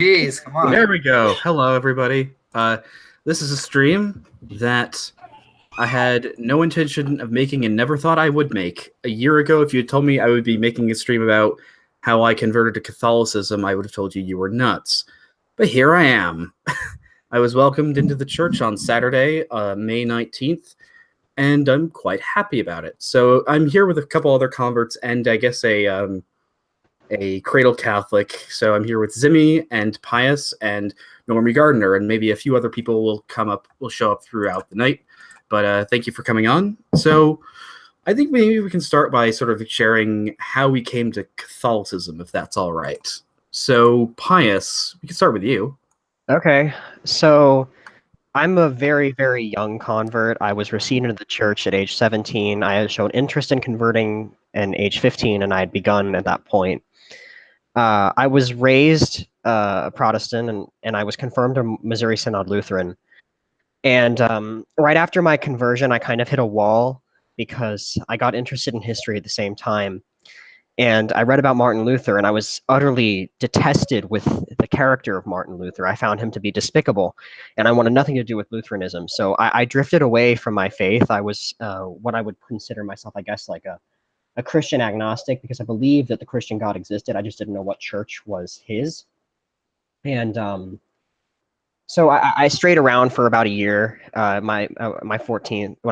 Jeez, come on. There we go. Hello, everybody. This is a stream that I had no intention of making and never thought I would make. A year ago, if you had told me I would be making a stream about how I converted to Catholicism, I would have told you were nuts. But here I am. I was welcomed into the church on Saturday, May 19th, and I'm quite happy about it. So I'm here with a couple other converts and I guess a cradle Catholic. So I'm here with Zimmi and Pius and Normie Gardner, and maybe a few other people will show up throughout the night. But thank you for coming on. So I think maybe we can start by sort of sharing how we came to Catholicism, if that's all right. So Pius, we can start with you. Okay, so I'm a very, very young convert. I was received into the church at age 17. I had shown interest in converting at age 15, and I had begun at that point. I was raised a Protestant, and I was confirmed a Missouri Synod Lutheran. And right after my conversion, I kind of hit a wall because I got interested in history at the same time. And I read about Martin Luther, and I was utterly detested with the character of Martin Luther. I found him to be despicable, and I wanted nothing to do with Lutheranism. So I drifted away from my faith. I was what I would consider myself, I guess, like a Christian agnostic, because I believed that the Christian God existed. I just didn't know what church was his. And so I strayed around for about a year, when I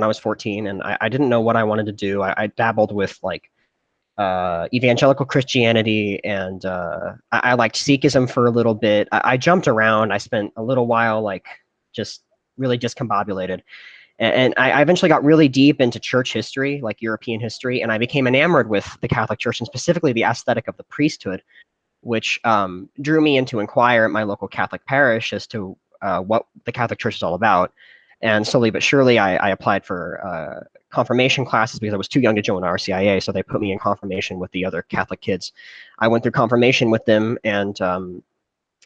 was 14, and I didn't know what I wanted to do. I dabbled with like evangelical Christianity, and I liked Sikhism for a little bit. I jumped around. I spent a little while like just really discombobulated. And I eventually got really deep into church history, like European history, and I became enamored with the Catholic Church, and specifically the aesthetic of the priesthood, which drew me in to inquire at my local Catholic parish as to what the Catholic Church is all about. And slowly but surely, I applied for confirmation classes because I was too young to join RCIA, so they put me in confirmation with the other Catholic kids. I went through confirmation with them, and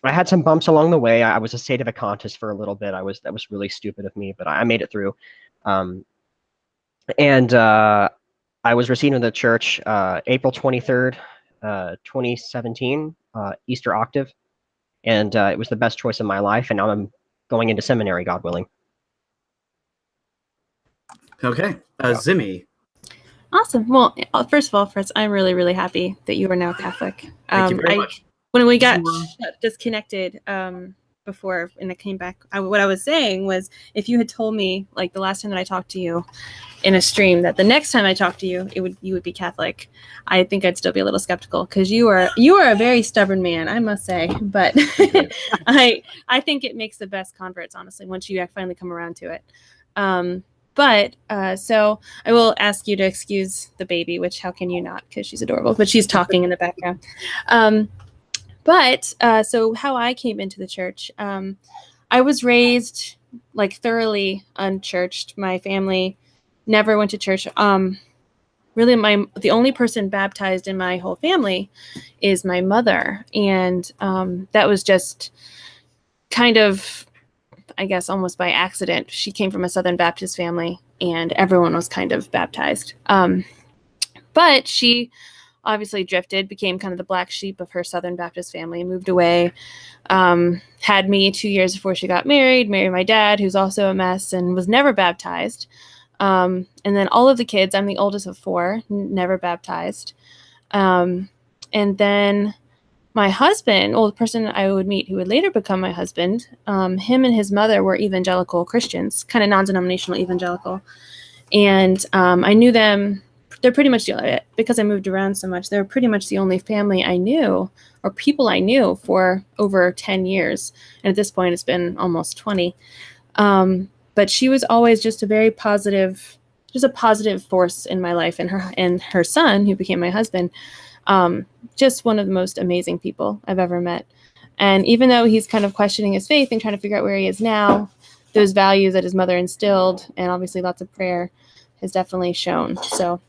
I had some bumps along the way. I was a state of vacantist for a little bit. That was really stupid of me, but I made it through. And I was received in the church April 23rd, 2017, Easter octave, and it was the best choice of my life. And now I'm going into seminary, God willing. Okay, Zimmi. Awesome. Well, first of all, Fritz, I'm really, really happy that you are now Catholic. Thank you very much. When we got disconnected before and I came back, what I was saying was, if you had told me like the last time that I talked to you in a stream that the next time I talked to you, you would be Catholic, I think I'd still be a little skeptical, because you are a very stubborn man, I must say. But I think it makes the best converts, honestly, once you finally come around to it. So I will ask you to excuse the baby, which how can you not, because she's adorable, but she's talking in the background. So how I came into the church, I was raised like thoroughly unchurched. My family never went to church. Really, the only person baptized in my whole family is my mother, and that was just kind of, I guess, almost by accident. She came from a Southern Baptist family, and everyone was kind of baptized. But she obviously drifted, became kind of the black sheep of her Southern Baptist family, moved away, had me 2 years before she got married my dad, who's also a mess, and was never baptized. And then all of the kids, I'm the oldest of 4, never baptized. And then my husband, the person I would meet who would later become my husband, him and his mother were evangelical Christians, kind of non-denominational evangelical. And I knew them. They're pretty much because I moved around so much, they're pretty much the only family I knew, or people I knew, for over 10 years. And at this point, it's been almost 20. But she was always just a positive force in my life, and her son, who became my husband, just one of the most amazing people I've ever met. And even though he's kind of questioning his faith and trying to figure out where he is now, those values that his mother instilled, and obviously lots of prayer, has definitely shown. So,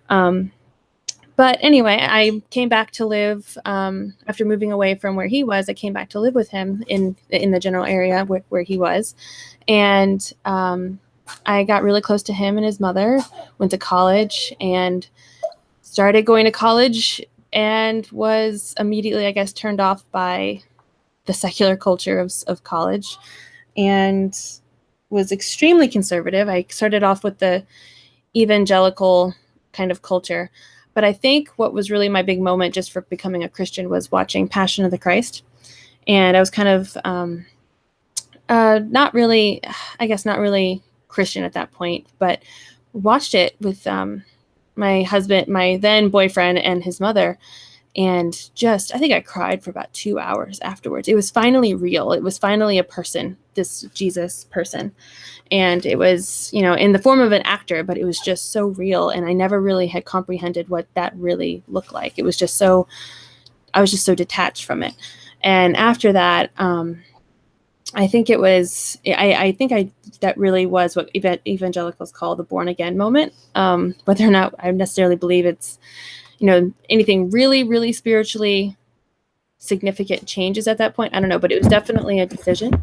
but anyway, I came back to live, after moving away from where he was, I came back to live with him in the general area where he was. And I got really close to him and his mother, went to college, and started going to college, and was immediately, I guess, turned off by the secular culture of college, and was extremely conservative. I started off with the evangelical kind of culture, but I think what was really my big moment just for becoming a Christian was watching Passion of the Christ. And I was kind of not really Christian at that point, but watched it with my husband, my then boyfriend, and his mother. And I think I cried for about 2 hours afterwards. It was finally real. It was finally a person, this Jesus person. And it was, in the form of an actor, but it was just so real. And I never really had comprehended what that really looked like. It was just I was just so detached from it. And after that, I think that really was what evangelicals call the born again moment. Whether or not I necessarily believe it's, anything really, really spiritually significant changes at that point, I don't know, but it was definitely a decision.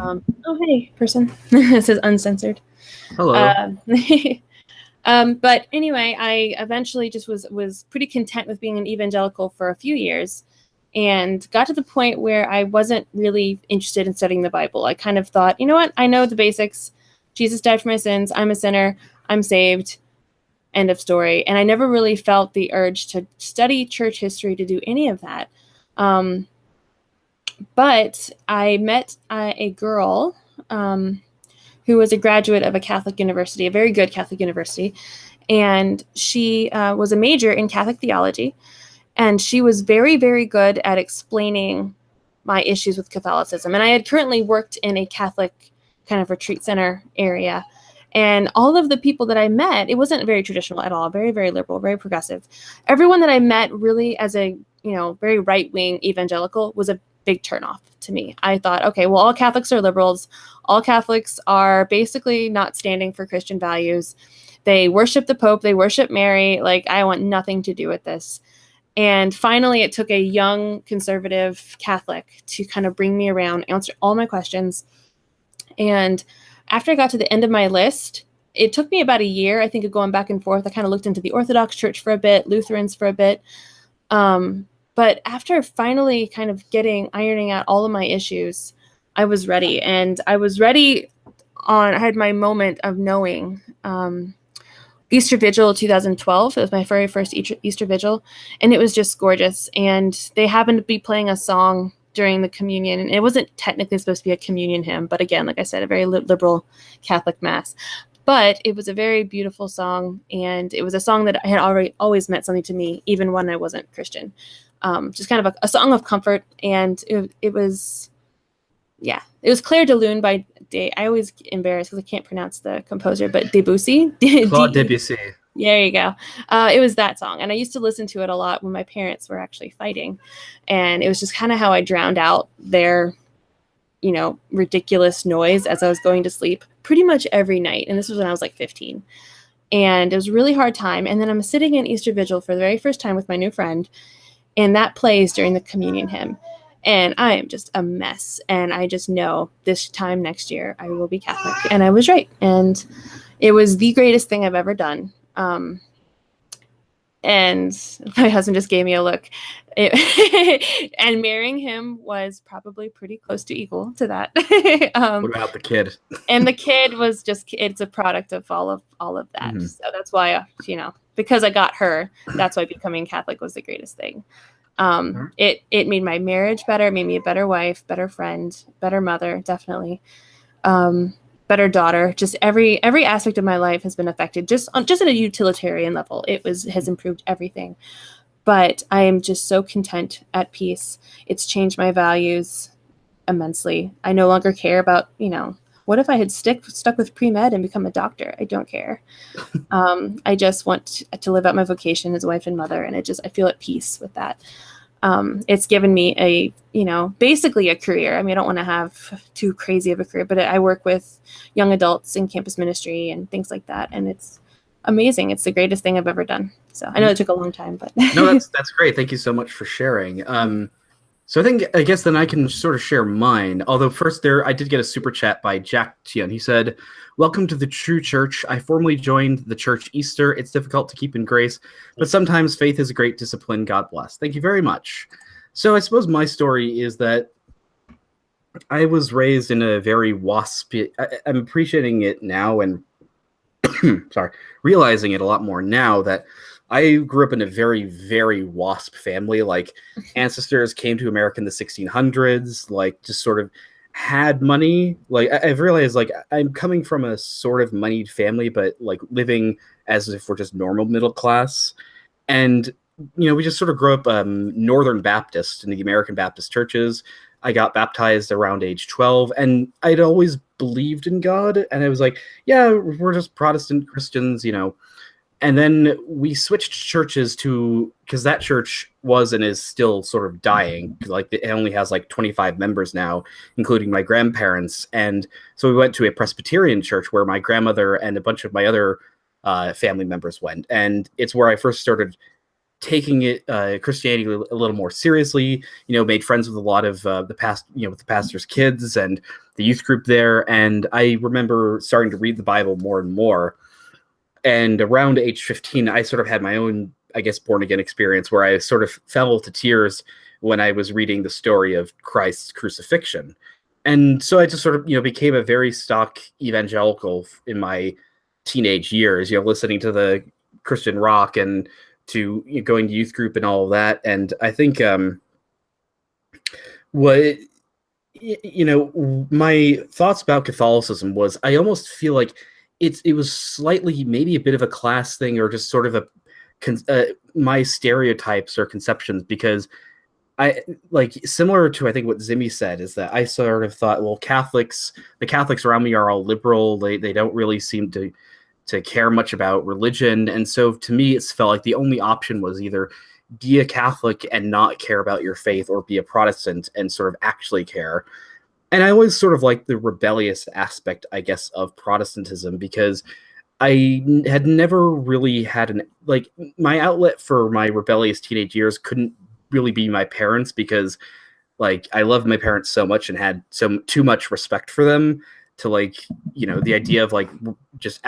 Oh, hey, person. It says uncensored. Hello. But anyway, I eventually just was pretty content with being an evangelical for a few years, and got to the point where I wasn't really interested in studying the Bible. I kind of thought, you know what? I know the basics. Jesus died for my sins. I'm a sinner. I'm saved. End of story. And I never really felt the urge to study church history, to do any of that. But I met a girl who was a graduate of a Catholic university, a very good Catholic university. And she was a major in Catholic theology. And she was very, very good at explaining my issues with Catholicism. And I had currently worked in a Catholic kind of retreat center area. And all of the people that I met, it wasn't very traditional at all, very, very liberal, very progressive. Everyone that I met really as a, very right-wing evangelical was a big turnoff to me. I thought, okay, well, all Catholics are liberals. All Catholics are basically not standing for Christian values. They worship the Pope. They worship Mary. Like, I want nothing to do with this. And finally, it took a young conservative Catholic to kind of bring me around, answer all my questions. And after I got to the end of my list, it took me about a year, I think, of going back and forth. I kind of looked into the Orthodox Church for a bit, Lutherans for a bit. But after finally kind of ironing out all of my issues, I was ready. And I was ready I had my moment of knowing. Easter Vigil 2012. It was my very first Easter Vigil, and it was just gorgeous. And they happened to be playing a song during the communion, and it wasn't technically supposed to be a communion hymn, but again, like I said, a very liberal Catholic mass. But it was a very beautiful song, and it was a song that I had always meant something to me, even when I wasn't Christian. Just kind of a song of comfort, and it was Claire de Lune by I always embarrassed because I can't pronounce the composer, but Debussy. Claude Debussy. There you go. It was that song, and I used to listen to it a lot when my parents were actually fighting, and it was just kind of how I drowned out their, ridiculous noise as I was going to sleep pretty much every night. And this was when I was like 15, and it was a really hard time. And then I'm sitting in Easter Vigil for the very first time with my new friend, and that plays during the communion hymn. And I am just a mess. And I just know this time next year I will be Catholic. And I was right. And it was the greatest thing I've ever done. And my husband just gave me a look. And marrying him was probably pretty close to equal to that. What about the kid? And the kid was it's a product of all of that. Mm-hmm. So that's why, because I got her, that's why becoming Catholic was the greatest thing. It made my marriage better, made me a better wife, better friend, better mother, definitely, better daughter. Just every aspect of my life has been affected, just at a utilitarian level. Has improved everything. But I am just so content, at peace. It's changed my values immensely. I no longer care about, what if I had stuck with pre-med and become a doctor? I don't care. I just want to live out my vocation as a wife and mother, and I feel at peace with that. It's given me basically a career. I mean, I don't want to have too crazy of a career, but I work with young adults in campus ministry and things like that, and it's amazing. It's the greatest thing I've ever done. So I know it took a long time, but no, that's great. Thank you so much for sharing. So I guess then I can sort of share mine. Although first I did get a super chat by Jack Tian. He said, "Welcome to the true church. I formally joined the church Easter. It's difficult to keep in grace, but sometimes faith is a great discipline. God bless." Thank you very much. So I suppose my story is that I was raised in a very waspy. I'm appreciating it now and sorry, realizing it a lot more now that I grew up in a very, very WASP family. Like, ancestors came to America in the 1600s, like, just sort of had money. Like, I've realized, like, I'm coming from a sort of moneyed family, but, like, living as if we're just normal middle class. And, we just sort of grew up Northern Baptist in the American Baptist churches. I got baptized around age 12, and I'd always believed in God. And I was like, yeah, we're just Protestant Christians. And then we switched churches because that church was and is still sort of dying. Like, it only has like 25 members now, including my grandparents. And so we went to a Presbyterian church where my grandmother and a bunch of my other family members went. And it's where I first started taking Christianity a little more seriously. Made friends with a lot of with the pastor's kids and the youth group there. And I remember starting to read the Bible more and more. And around age 15, I sort of had my own, I guess, born again experience where I sort of fell to tears when I was reading the story of Christ's crucifixion. And so I just sort of, became a very stock evangelical in my teenage years, listening to the Christian rock and to going to youth group and all of that. And I think what my thoughts about Catholicism was I almost feel like it was slightly maybe a bit of a class thing or just sort of my stereotypes or conceptions, because I like similar to I think what Zimmi said is that I sort of thought, well, the Catholics around me are all liberal. They don't really seem to care much about religion. And so to me, it's felt like the only option was either be a Catholic and not care about your faith, or be a Protestant and sort of actually care. And I always sort of like the rebellious aspect, I guess, of Protestantism, because I had never really had my outlet for my rebellious teenage years couldn't really be my parents, because like I loved my parents so much and had too much respect for them to the idea of just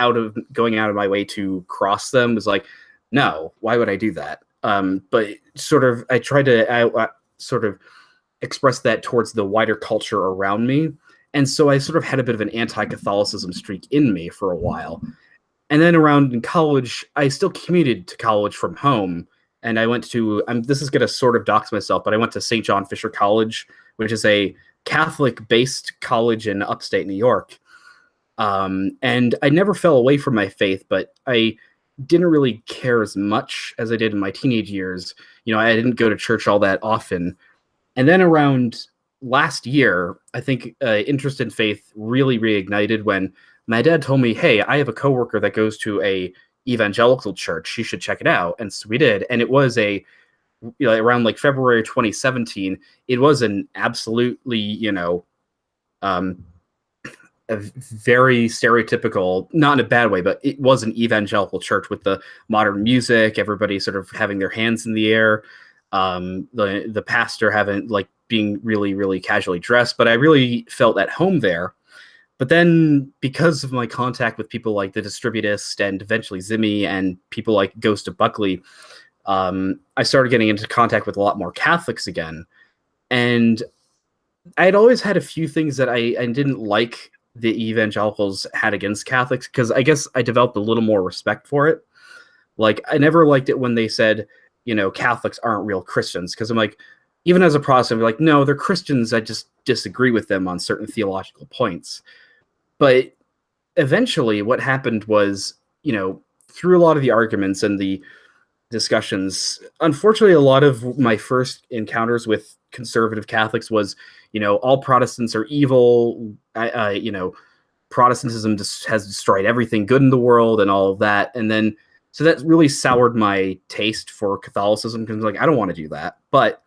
going out of my way to cross them was like, no, why would I do that? But sort of I tried to sort of express that towards the wider culture around me. And so I sort of had a bit of an anti-Catholicism streak in me for a while. And then around in college, I still commuted to college from home. And I went to, this is going to sort of dox myself, but I went to St. John Fisher College, which is a Catholic-based college in upstate New York. And I never fell away from my faith, but I didn't really care as much as I did in my teenage years. I didn't go to church all that often. And then around last year, I think interest in faith really reignited when my dad told me, hey, I have a coworker that goes to a evangelical church. You should check it out. And so we did. And it was around February 2017, it was an absolutely, a very stereotypical, not in a bad way, but it was an evangelical church with the modern music, everybody sort of having their hands in the air. The pastor being really, really casually dressed, but I really felt at home there. But then because of my contact with people like the Distributist and eventually Zimmi and people like Ghost of Buckley, I started getting into contact with a lot more Catholics again. And I had always had a few things that I didn't like the evangelicals had against Catholics, because I guess I developed a little more respect for it. Like, I never liked it when they said, Catholics aren't real Christians, because I'm like, even as a Protestant, I'm like, no, they're Christians. I just disagree with them on certain theological points. But eventually what happened was, through a lot of the arguments and the discussions, unfortunately, a lot of my first encounters with conservative Catholics was, all Protestants are evil. Protestantism has destroyed everything good in the world and all of that. And then, so that really soured my taste for Catholicism, because I don't want to do that. But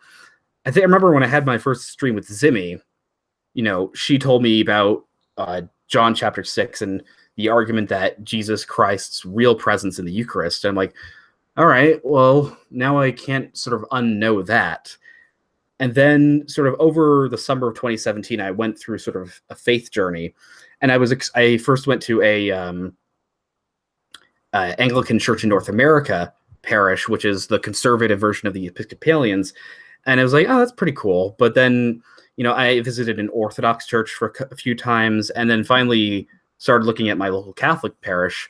I remember when I had my first stream with Zimmi, she told me about John chapter 6 and the argument that Jesus Christ's real presence in the Eucharist. And I'm like, all right, well, now I can't sort of unknow that. And then sort of over the summer of 2017, I went through sort of a faith journey. And I first went to a Anglican Church in North America parish, which is the conservative version of the Episcopalians. And I was like, oh, that's pretty cool. But then, I visited an Orthodox church for a few times, and then finally started looking at my local Catholic parish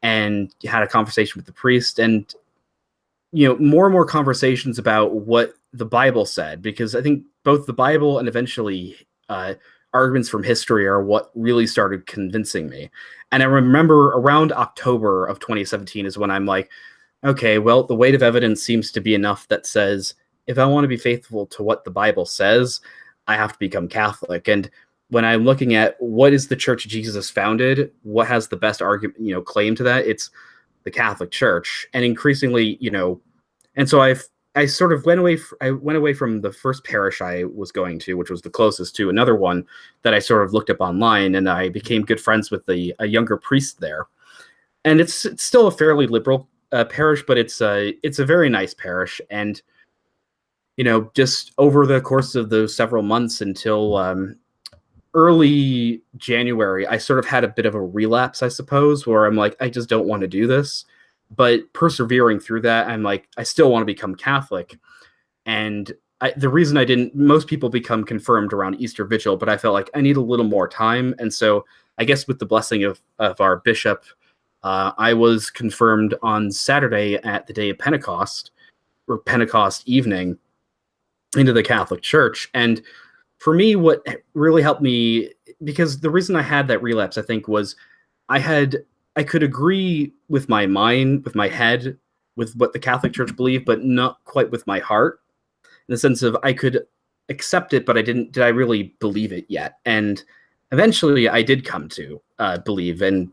and had a conversation with the priest, and more and more conversations about what the Bible said, because I think both the Bible and eventually arguments from history are what really started convincing me. And I remember around October of 2017 is when I'm like, okay, well, the weight of evidence seems to be enough that says if I want to be faithful to what the Bible says, I have to become Catholic. And when I'm looking at what is the Church Jesus founded, what has the best argument, claim to that, it's the Catholic Church. And increasingly, and so I sort of went away from the first parish I was going to, which was the closest to another one that I sort of looked up online, and I became good friends with a younger priest there. And it's still a fairly liberal parish, but it's a very nice parish. And just over the course of those several months until early January, I sort of had a bit of a relapse, I suppose, where I'm like, I just don't want to do this. But persevering through that, I'm like, I still want to become Catholic. And the reason I didn't, most people become confirmed around Easter Vigil, but I felt like I need a little more time. And so I guess with the blessing of our bishop, I was confirmed on Saturday at the day of Pentecost, or Pentecost evening, into the Catholic Church. And for me, what really helped me, because the reason I had that relapse, I think, was I could agree with my mind, with my head, with what the Catholic Church believed, but not quite with my heart, in the sense of I could accept it, but did I really believe it yet? And eventually I did come to believe, and,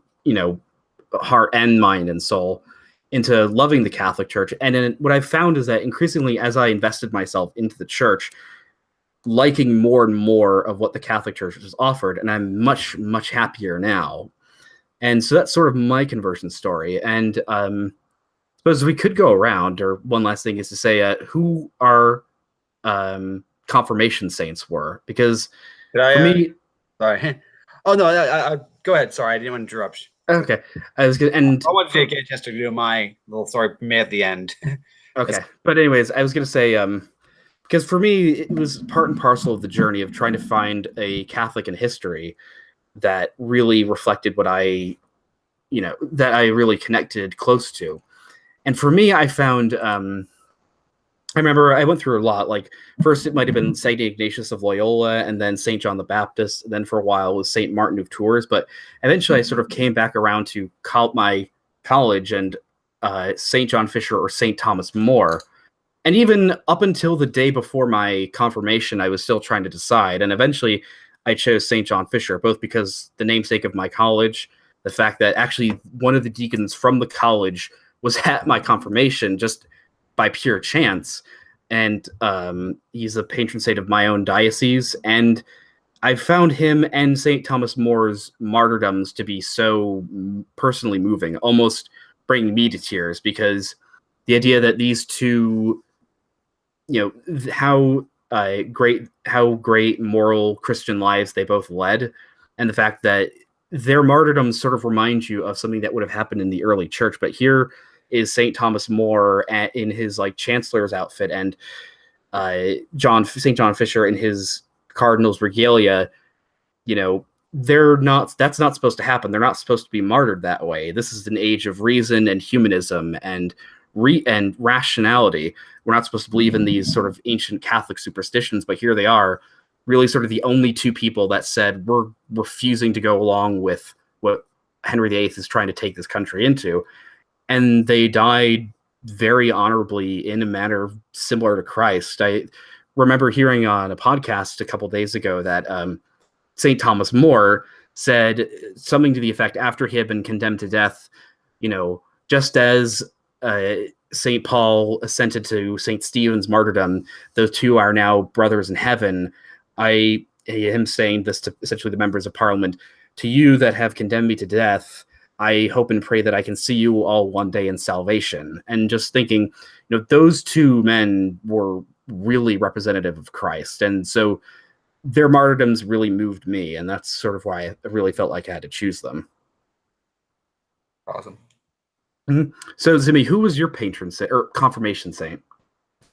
heart and mind and soul, into loving the Catholic Church. And then what I've found is that increasingly, as I invested myself into the church, liking more and more of what the Catholic Church has offered, and I'm much, much happier now. And so that's sort of my conversion story. And suppose we could go around, or one last thing is to say who our confirmation saints were, because for me, sorry. Oh no, I go ahead. Sorry, I didn't want to interrupt you. Okay, I was gonna, and I want to get a chance to do my little story at the end. Okay, but anyways, I was gonna say because for me it was part and parcel of the journey of trying to find a Catholic in history that really reflected what I really connected close to. And for me, I found I remember I went through a lot. Like, first it might have been St. Ignatius of Loyola, and then St. John the Baptist, and then for a while it was St. Martin of Tours. But eventually I sort of came back around to my college and St. John Fisher or St. Thomas More. And even up until the day before my confirmation, I was still trying to decide. And eventually I chose St. John Fisher, both because the namesake of my college, the fact that actually one of the deacons from the college was at my confirmation just by pure chance. And he's a patron saint of my own diocese. And I found him and St. Thomas More's martyrdoms to be so personally moving, almost bringing me to tears, because the idea that these two, how great moral Christian lives they both led, and the fact that their martyrdoms sort of remind you of something that would have happened in the early church. But here is St. Thomas More in his chancellor's outfit, and St. John Fisher in his cardinal's regalia. That's not supposed to happen. They're not supposed to be martyred that way. This is an age of reason and humanism and rationality. We're not supposed to believe in these sort of ancient Catholic superstitions, but here they are, really sort of the only two people that said we're refusing to go along with what Henry VIII is trying to take this country into. And they died very honorably in a manner similar to Christ. I remember hearing on a podcast a couple days ago that St. Thomas More said something to the effect, after he had been condemned to death, just as St. Paul assented to St. Stephen's martyrdom, those two are now brothers in heaven. Him saying this to essentially the members of Parliament, to you that have condemned me to death, I hope and pray that I can see you all one day in salvation. And just thinking, those two men were really representative of Christ. And so their martyrdoms really moved me. And that's sort of why I really felt like I had to choose them. Awesome. Mm-hmm. So, Zimmi, who was your patron saint or confirmation saint?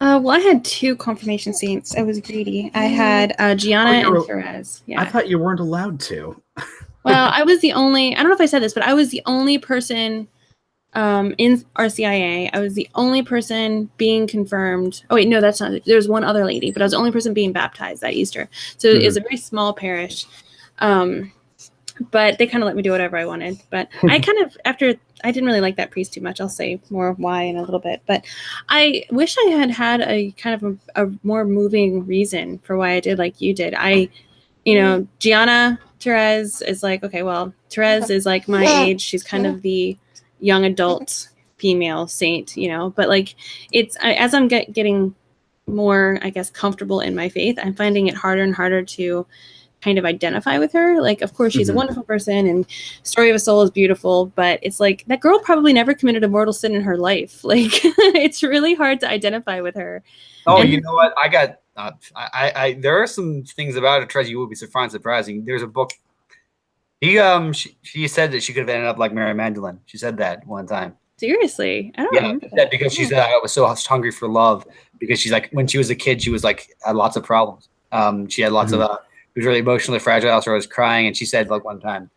Well, I had 2 confirmation saints. I was greedy. I had Gianna and Therese. Yeah. I thought you weren't allowed to. Well, I was the only. I don't know if I said this, but I was the only person in RCIA. I was the only person being confirmed. Oh wait, no, that's not. There's one other lady, but I was the only person being baptized that Easter. So it was a very small parish. But they kind of let me do whatever I wanted. But I kind of, after, I didn't really like that priest too much. I'll say more why in a little bit. But I wish I had a kind of a more moving reason for why I did like you did. Gianna Therese is like, okay, well, Therese is like my age. She's kind of the young adult female saint, But like, as I'm getting more, I guess, comfortable in my faith, I'm finding it harder and harder to kind of identify with her. Like, of course, she's a wonderful person and Story of a Soul is beautiful, but it's like that girl probably never committed a mortal sin in her life. Like, it's really hard to identify with her. Oh, you know what? I got there are some things about it, Trez, you will be surprising. There's a book. She said that she could have ended up like Mary Magdalene. She said that one time. Seriously? I don't remember that. Because she said I was so hungry for love, because she's like, when she was a kid, she was like, had lots of problems. She had lots of she was really emotionally fragile, so I was crying, and she said like one time,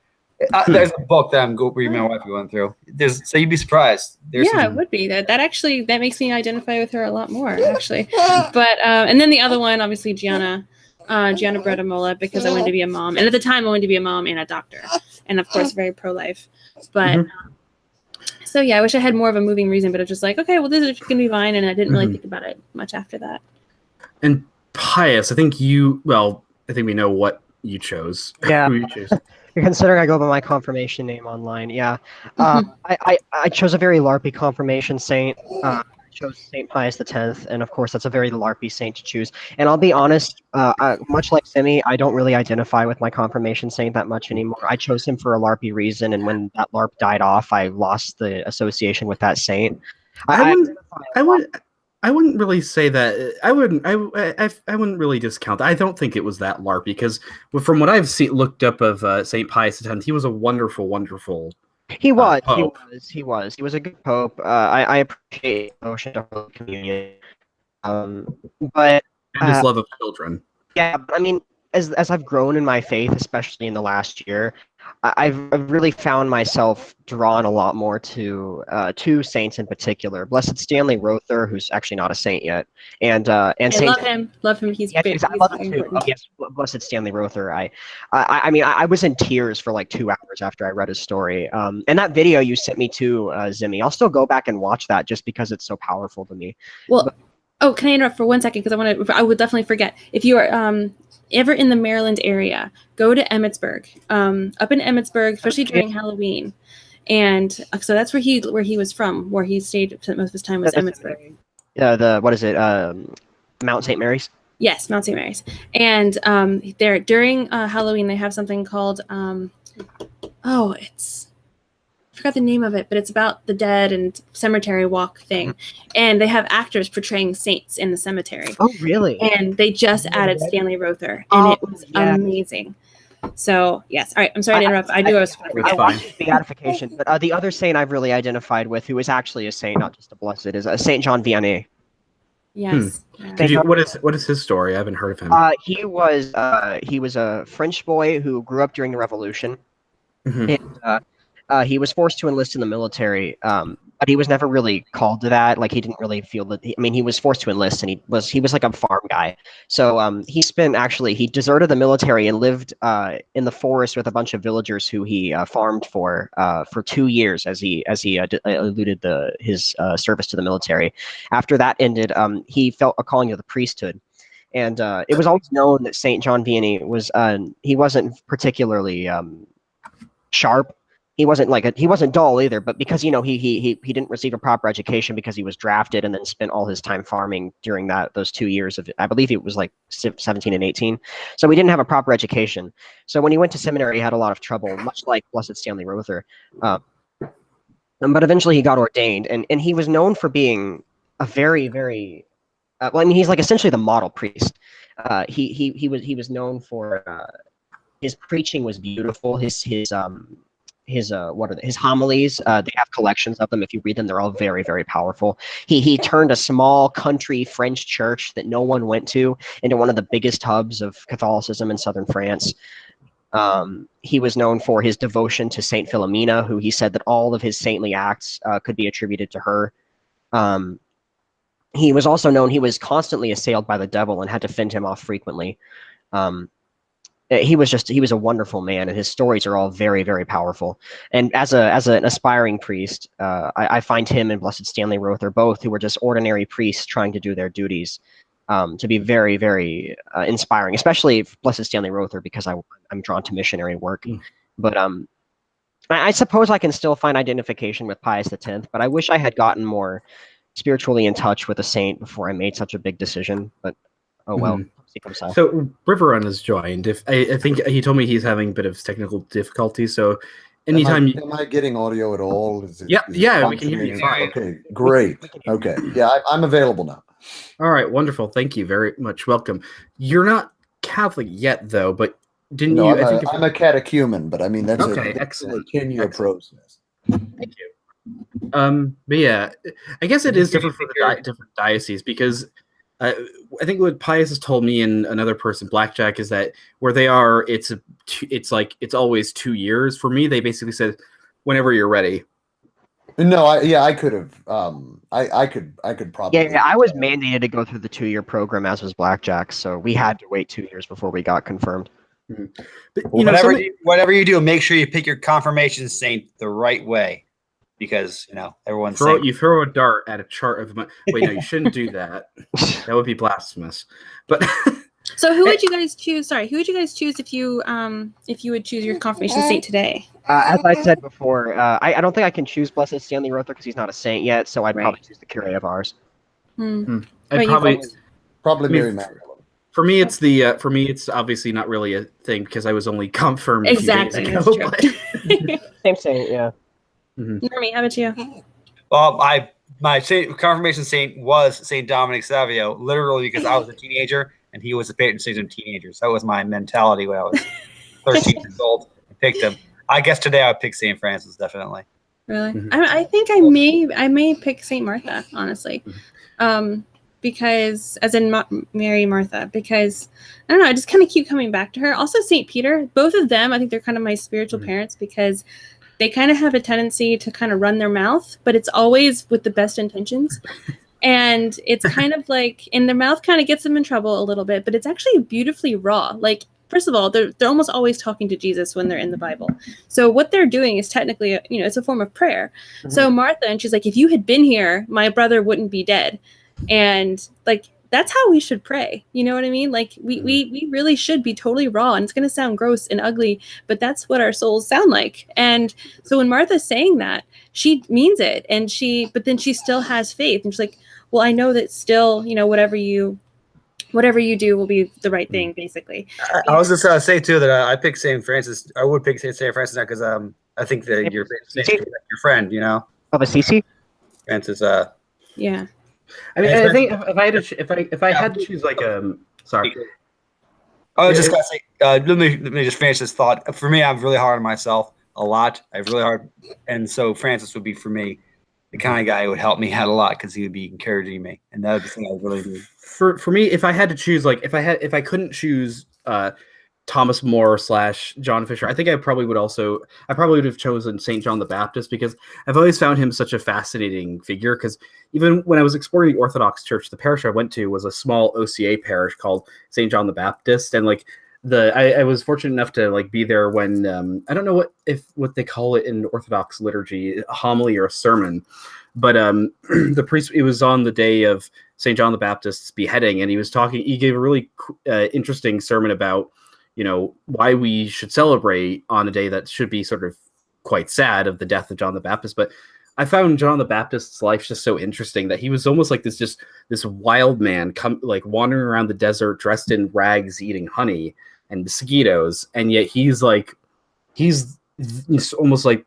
there's a book that my wife going through. So you'd be surprised. It would be that actually that makes me identify with her a lot more actually. But and then the other one, obviously Gianna Brettamola, because I wanted to be a mom, and at the time I wanted to be a mom and a doctor, and of course very pro-life. But so yeah, I wish I had more of a moving reason, but it's just like, okay, well, this is gonna be fine, and I didn't really think about it much after that. And Pius, I think we know what you chose. Yeah. Who you chose. Considering I go by my confirmation name online, yeah. I chose a very LARPy confirmation saint. I chose Saint Pius X, and of course that's a very LARPy saint to choose. And I'll be honest, much like Zimmi, I don't really identify with my confirmation saint that much anymore. I chose him for a LARPy reason, and when that LARP died off, I lost the association with that saint. I wouldn't really say that. I wouldn't really discount that. I don't think it was that LARPy, because from what I've looked up of Saint Pius X, he was a wonderful He was. Pope. He was a good pope. I appreciate devotion to Holy Communion. But and his love of children. Yeah, but I mean, as I've grown in my faith, especially in the last year, I've really found myself drawn a lot more to 2 saints in particular. Blessed Stanley Rother, who's actually not a saint yet, and Saint. Love him. He's big. I love him too. Yes, Blessed Stanley Rother. I mean, I was in tears for like 2 hours after I read his story. And that video you sent me to, Zimmi, I'll still go back and watch that just because it's so powerful to me. Well, can I interrupt for 1 second, because I would definitely forget. If you are ever in the Maryland area, go to Emmitsburg. Up in Emmitsburg, especially during Halloween, and so that's where he was from, where he stayed most of his time was Emmitsburg. What is it? Mount St. Mary's. Yes, Mount St. Mary's, and there during Halloween they have something called I forgot the name of it, but it's about the dead and cemetery walk thing. And they have actors portraying saints in the cemetery. Oh, really? And they just added Stanley Rother, and it was amazing. So, yes. All right, I'm sorry to interrupt. I knew I was I watched Beatification, but the other saint I've really identified with, who is actually a saint, not just a blessed, is Saint John Vianney. Yes. What is his story? I haven't heard of him. He was a French boy who grew up during the Revolution. And he was forced to enlist in the military, but he was never really called to that. Like, he didn't really feel that. He was forced to enlist, and he was like a farm guy. So he deserted the military and lived in the forest with a bunch of villagers who he farmed for 2 years as he eluded his service to the military. After that ended, he felt a calling to the priesthood. And it was always known that Saint John Vianney he wasn't particularly sharp. He wasn't dull either, but because he didn't receive a proper education because he was drafted and then spent all his time farming during those 2 years of, I believe it was like 17 and 18. So he didn't have a proper education. So when he went to seminary, he had a lot of trouble, much like Blessed Stanley Rother. But eventually he got ordained, and he was known for being a very, very he's like essentially the model priest. He was known for his preaching was beautiful. his homilies. They have collections of them. If you read them, they're all very, very powerful. He turned a small country French church that no one went to into one of the biggest hubs of Catholicism in southern France. He was known for his devotion to Saint Philomena, who he said that all of his saintly acts could be attributed to her. He was also known, he was constantly assailed by the devil and had to fend him off frequently. He was a wonderful man, and his stories are all very, very powerful. And as an aspiring priest, I find him and Blessed Stanley Rother, both who were just ordinary priests trying to do their duties, to be very, very inspiring, especially Blessed Stanley Rother, because I'm drawn to missionary work. But I suppose I can still find identification with Pius X, but I wish I had gotten more spiritually in touch with a saint before I made such a big decision. But oh well. So Riverrun has joined. If I think he told me he's having a bit of technical difficulties. So anytime am I getting audio at all? We can hear you fine. Okay, great. Okay, yeah, I'm available now. All right, wonderful. Thank you very much. Welcome. You're not Catholic yet, though, but didn't you? I'm a catechumen, but I mean that's excellent. A 10-year process. Thank you. But yeah, I guess it is different for the different dioceses because. I think what Pius has told me and another person, Blackjack, is that where they are, it's always 2 years. For me, they basically said, whenever you're ready. No, I could have. I could probably. Yeah, I was mandated to go through the 2-year program, as was Blackjack, so we had to wait 2 years before we got confirmed. Mm-hmm. But whatever you do, make sure you pick your confirmation saint the right way. Because everyone's you throw a dart at a chart of wait, no, you shouldn't do that. That would be blasphemous. But so who would you guys choose? Sorry, who would you guys choose if you would choose your confirmation saint today? As I said before, I don't think I can choose Blessed Stanley Rother because he's not a saint yet. So I'd probably choose the curé of ours. I'd probably Mary Magdalene. For me, it's obviously not really a thing because I was only confirmed exactly. A few days ago. Same saint, yeah. Normie, how about you? Well, my confirmation saint was Saint Dominic Savio, literally because I was a teenager and he was the patron saint of teenagers. That was my mentality when I was 13 years old. I picked him. I guess today I would pick Saint Francis, definitely. Really? I think I may pick Saint Martha, honestly, because as in Mary Martha, because I don't know, I just kind of keep coming back to her. Also, Saint Peter. Both of them, I think they're kind of my spiritual parents because. They kind of have a tendency to kind of run their mouth, but it's always with the best intentions. And it's kind of like, and their mouth kind of gets them in trouble a little bit, but it's actually beautifully raw. Like, first of all, they're almost always talking to Jesus when they're in the Bible. So what they're doing is technically, it's a form of prayer. Mm-hmm. So Martha, and she's like, if you had been here, my brother wouldn't be dead. And like, that's how we should pray. You know what I mean? Like we really should be totally raw, and it's going to sound gross and ugly, but that's what our souls sound like. And so when Martha's saying that, she means it, but then she still has faith, and she's like, well, I know that still, whatever you do will be the right thing, basically. I was just going to say too that I picked St. Francis. I would pick St. Francis now because I think that your friend, Of Assisi? Francis, yeah. I mean, I think if I had to choose sorry. I was just gonna say, let me just finish this thought. For me, I'm really hard on myself a lot. I'm really hard, and so Francis would be for me the kind of guy who would help me out a lot because he would be encouraging me, and that would be something I would really do. For me, if I had to choose, if I couldn't choose Thomas More / John Fisher, I think I probably would have chosen St. John the Baptist because I've always found him such a fascinating figure. Because even when I was exploring the Orthodox Church, the parish I went to was a small OCA parish called St. John the Baptist, and I was fortunate enough to be there when I don't know what they call it in Orthodox liturgy, a homily or a sermon, but the priest, it was on the day of St. John the Baptist's beheading, and he gave a really interesting sermon about why we should celebrate on a day that should be sort of quite sad of the death of John the Baptist. But I found John the Baptist's life just so interesting that he was almost like this wild man wandering around the desert dressed in rags, eating honey and mosquitoes. And yet he's almost like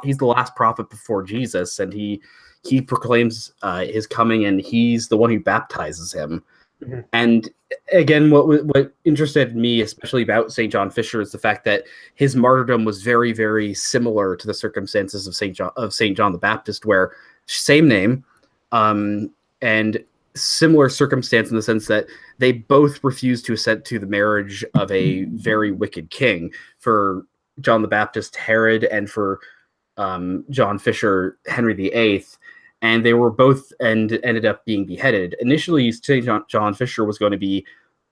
he's the last prophet before Jesus. And he proclaims his coming, and he's the one who baptizes him. Mhm. And again, what interested me, especially about St. John Fisher, is the fact that his martyrdom was very, very similar to the circumstances of St. John the Baptist, where same name, and similar circumstance in the sense that they both refused to assent to the marriage of a very wicked king. For John the Baptist, Herod, and for John Fisher, Henry VIII, and they were both ended up being beheaded. Initially, St. John Fisher was going to be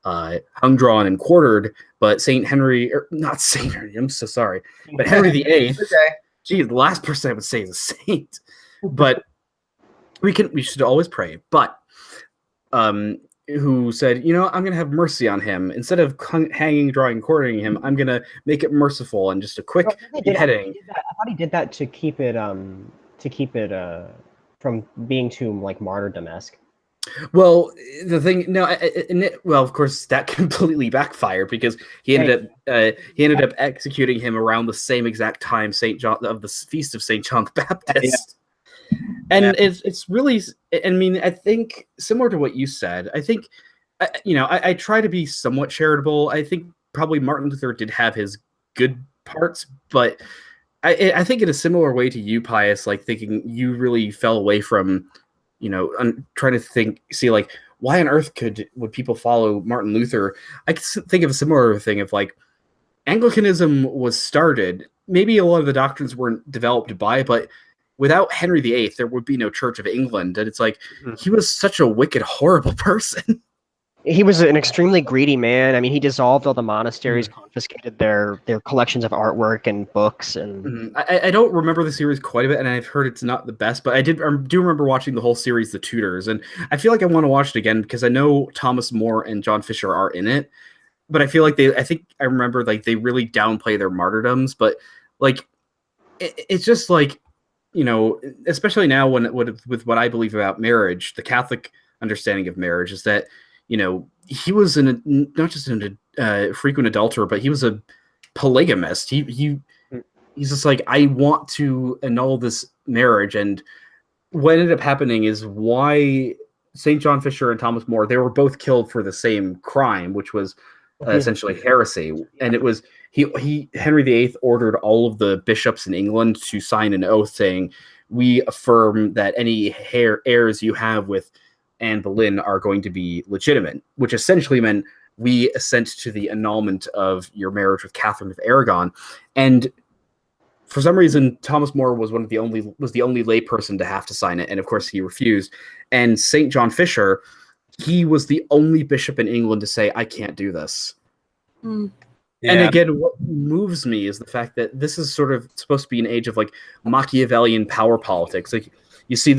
hung, drawn, and quartered, but St. Henry, not St. Henry, I'm so sorry, but Henry VIII, Okay. gee, the last person I would say is a saint, but we should always pray, but who said, I'm going to have mercy on him. Instead of hanging, drawing, quartering him, I'm going to make it merciful and just a quick beheading. I thought he did that to keep it from being too like martyrdom-esque. Well, the thing, no, well, of course, that completely backfired because he ended up executing him around the same exact time of the feast of St. John the Baptist. And it's really, I mean, I think similar to what you said, I think, I try to be somewhat charitable. I think probably Martin Luther did have his good parts, but I think in a similar way to you, Pius, like thinking you really fell away from, trying to see like, why on earth would people follow Martin Luther? I could think of a similar thing of like, Anglicanism was started. Maybe a lot of the doctrines weren't developed by, but without Henry VIII, there would be no Church of England. And it's like, he was such a wicked, horrible person. He was an extremely greedy man. I mean, he dissolved all the monasteries, confiscated their collections of artwork and books. And I don't remember the series quite a bit, and I've heard it's not the best, but I do remember watching the whole series, The Tudors, and I feel like I want to watch it again because I know Thomas More and John Fisher are in it, but I feel like I think I remember like they really downplay their martyrdoms, but like it's just like, especially now with what I believe about marriage, the Catholic understanding of marriage is that, he was not just a frequent adulterer, but he was a polygamist. He's just like, I want to annul this marriage. And what ended up happening is why St. John Fisher and Thomas More, they were both killed for the same crime, which was essentially heresy. And it was, Henry VIII ordered all of the bishops in England to sign an oath saying, we affirm that any heirs you have with Anne Boleyn are going to be legitimate, which essentially meant we assent to the annulment of your marriage with Catherine of Aragon. And for some reason, Thomas More was the only lay person to have to sign it, and of course he refused. And St. John Fisher, he was the only bishop in England to say, I can't do this. Mm. Yeah. And again, what moves me is the fact that this is sort of supposed to be an age of like Machiavellian power politics. Like you see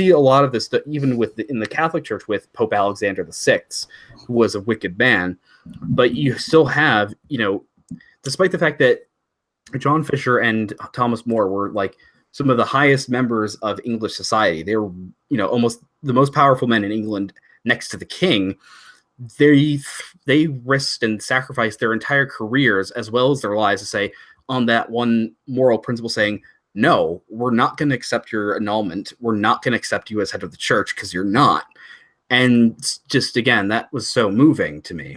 a lot of this even in the Catholic Church with Pope Alexander VI, who was a wicked man. But you still have, despite the fact that John Fisher and Thomas More were like some of the highest members of English society, they were, almost the most powerful men in England next to the king. They risked and sacrificed their entire careers as well as their lives to say, on that one moral principle, saying, no, we're not going to accept your annulment. We're not going to accept you as head of the church because you're not. And just, again, that was so moving to me.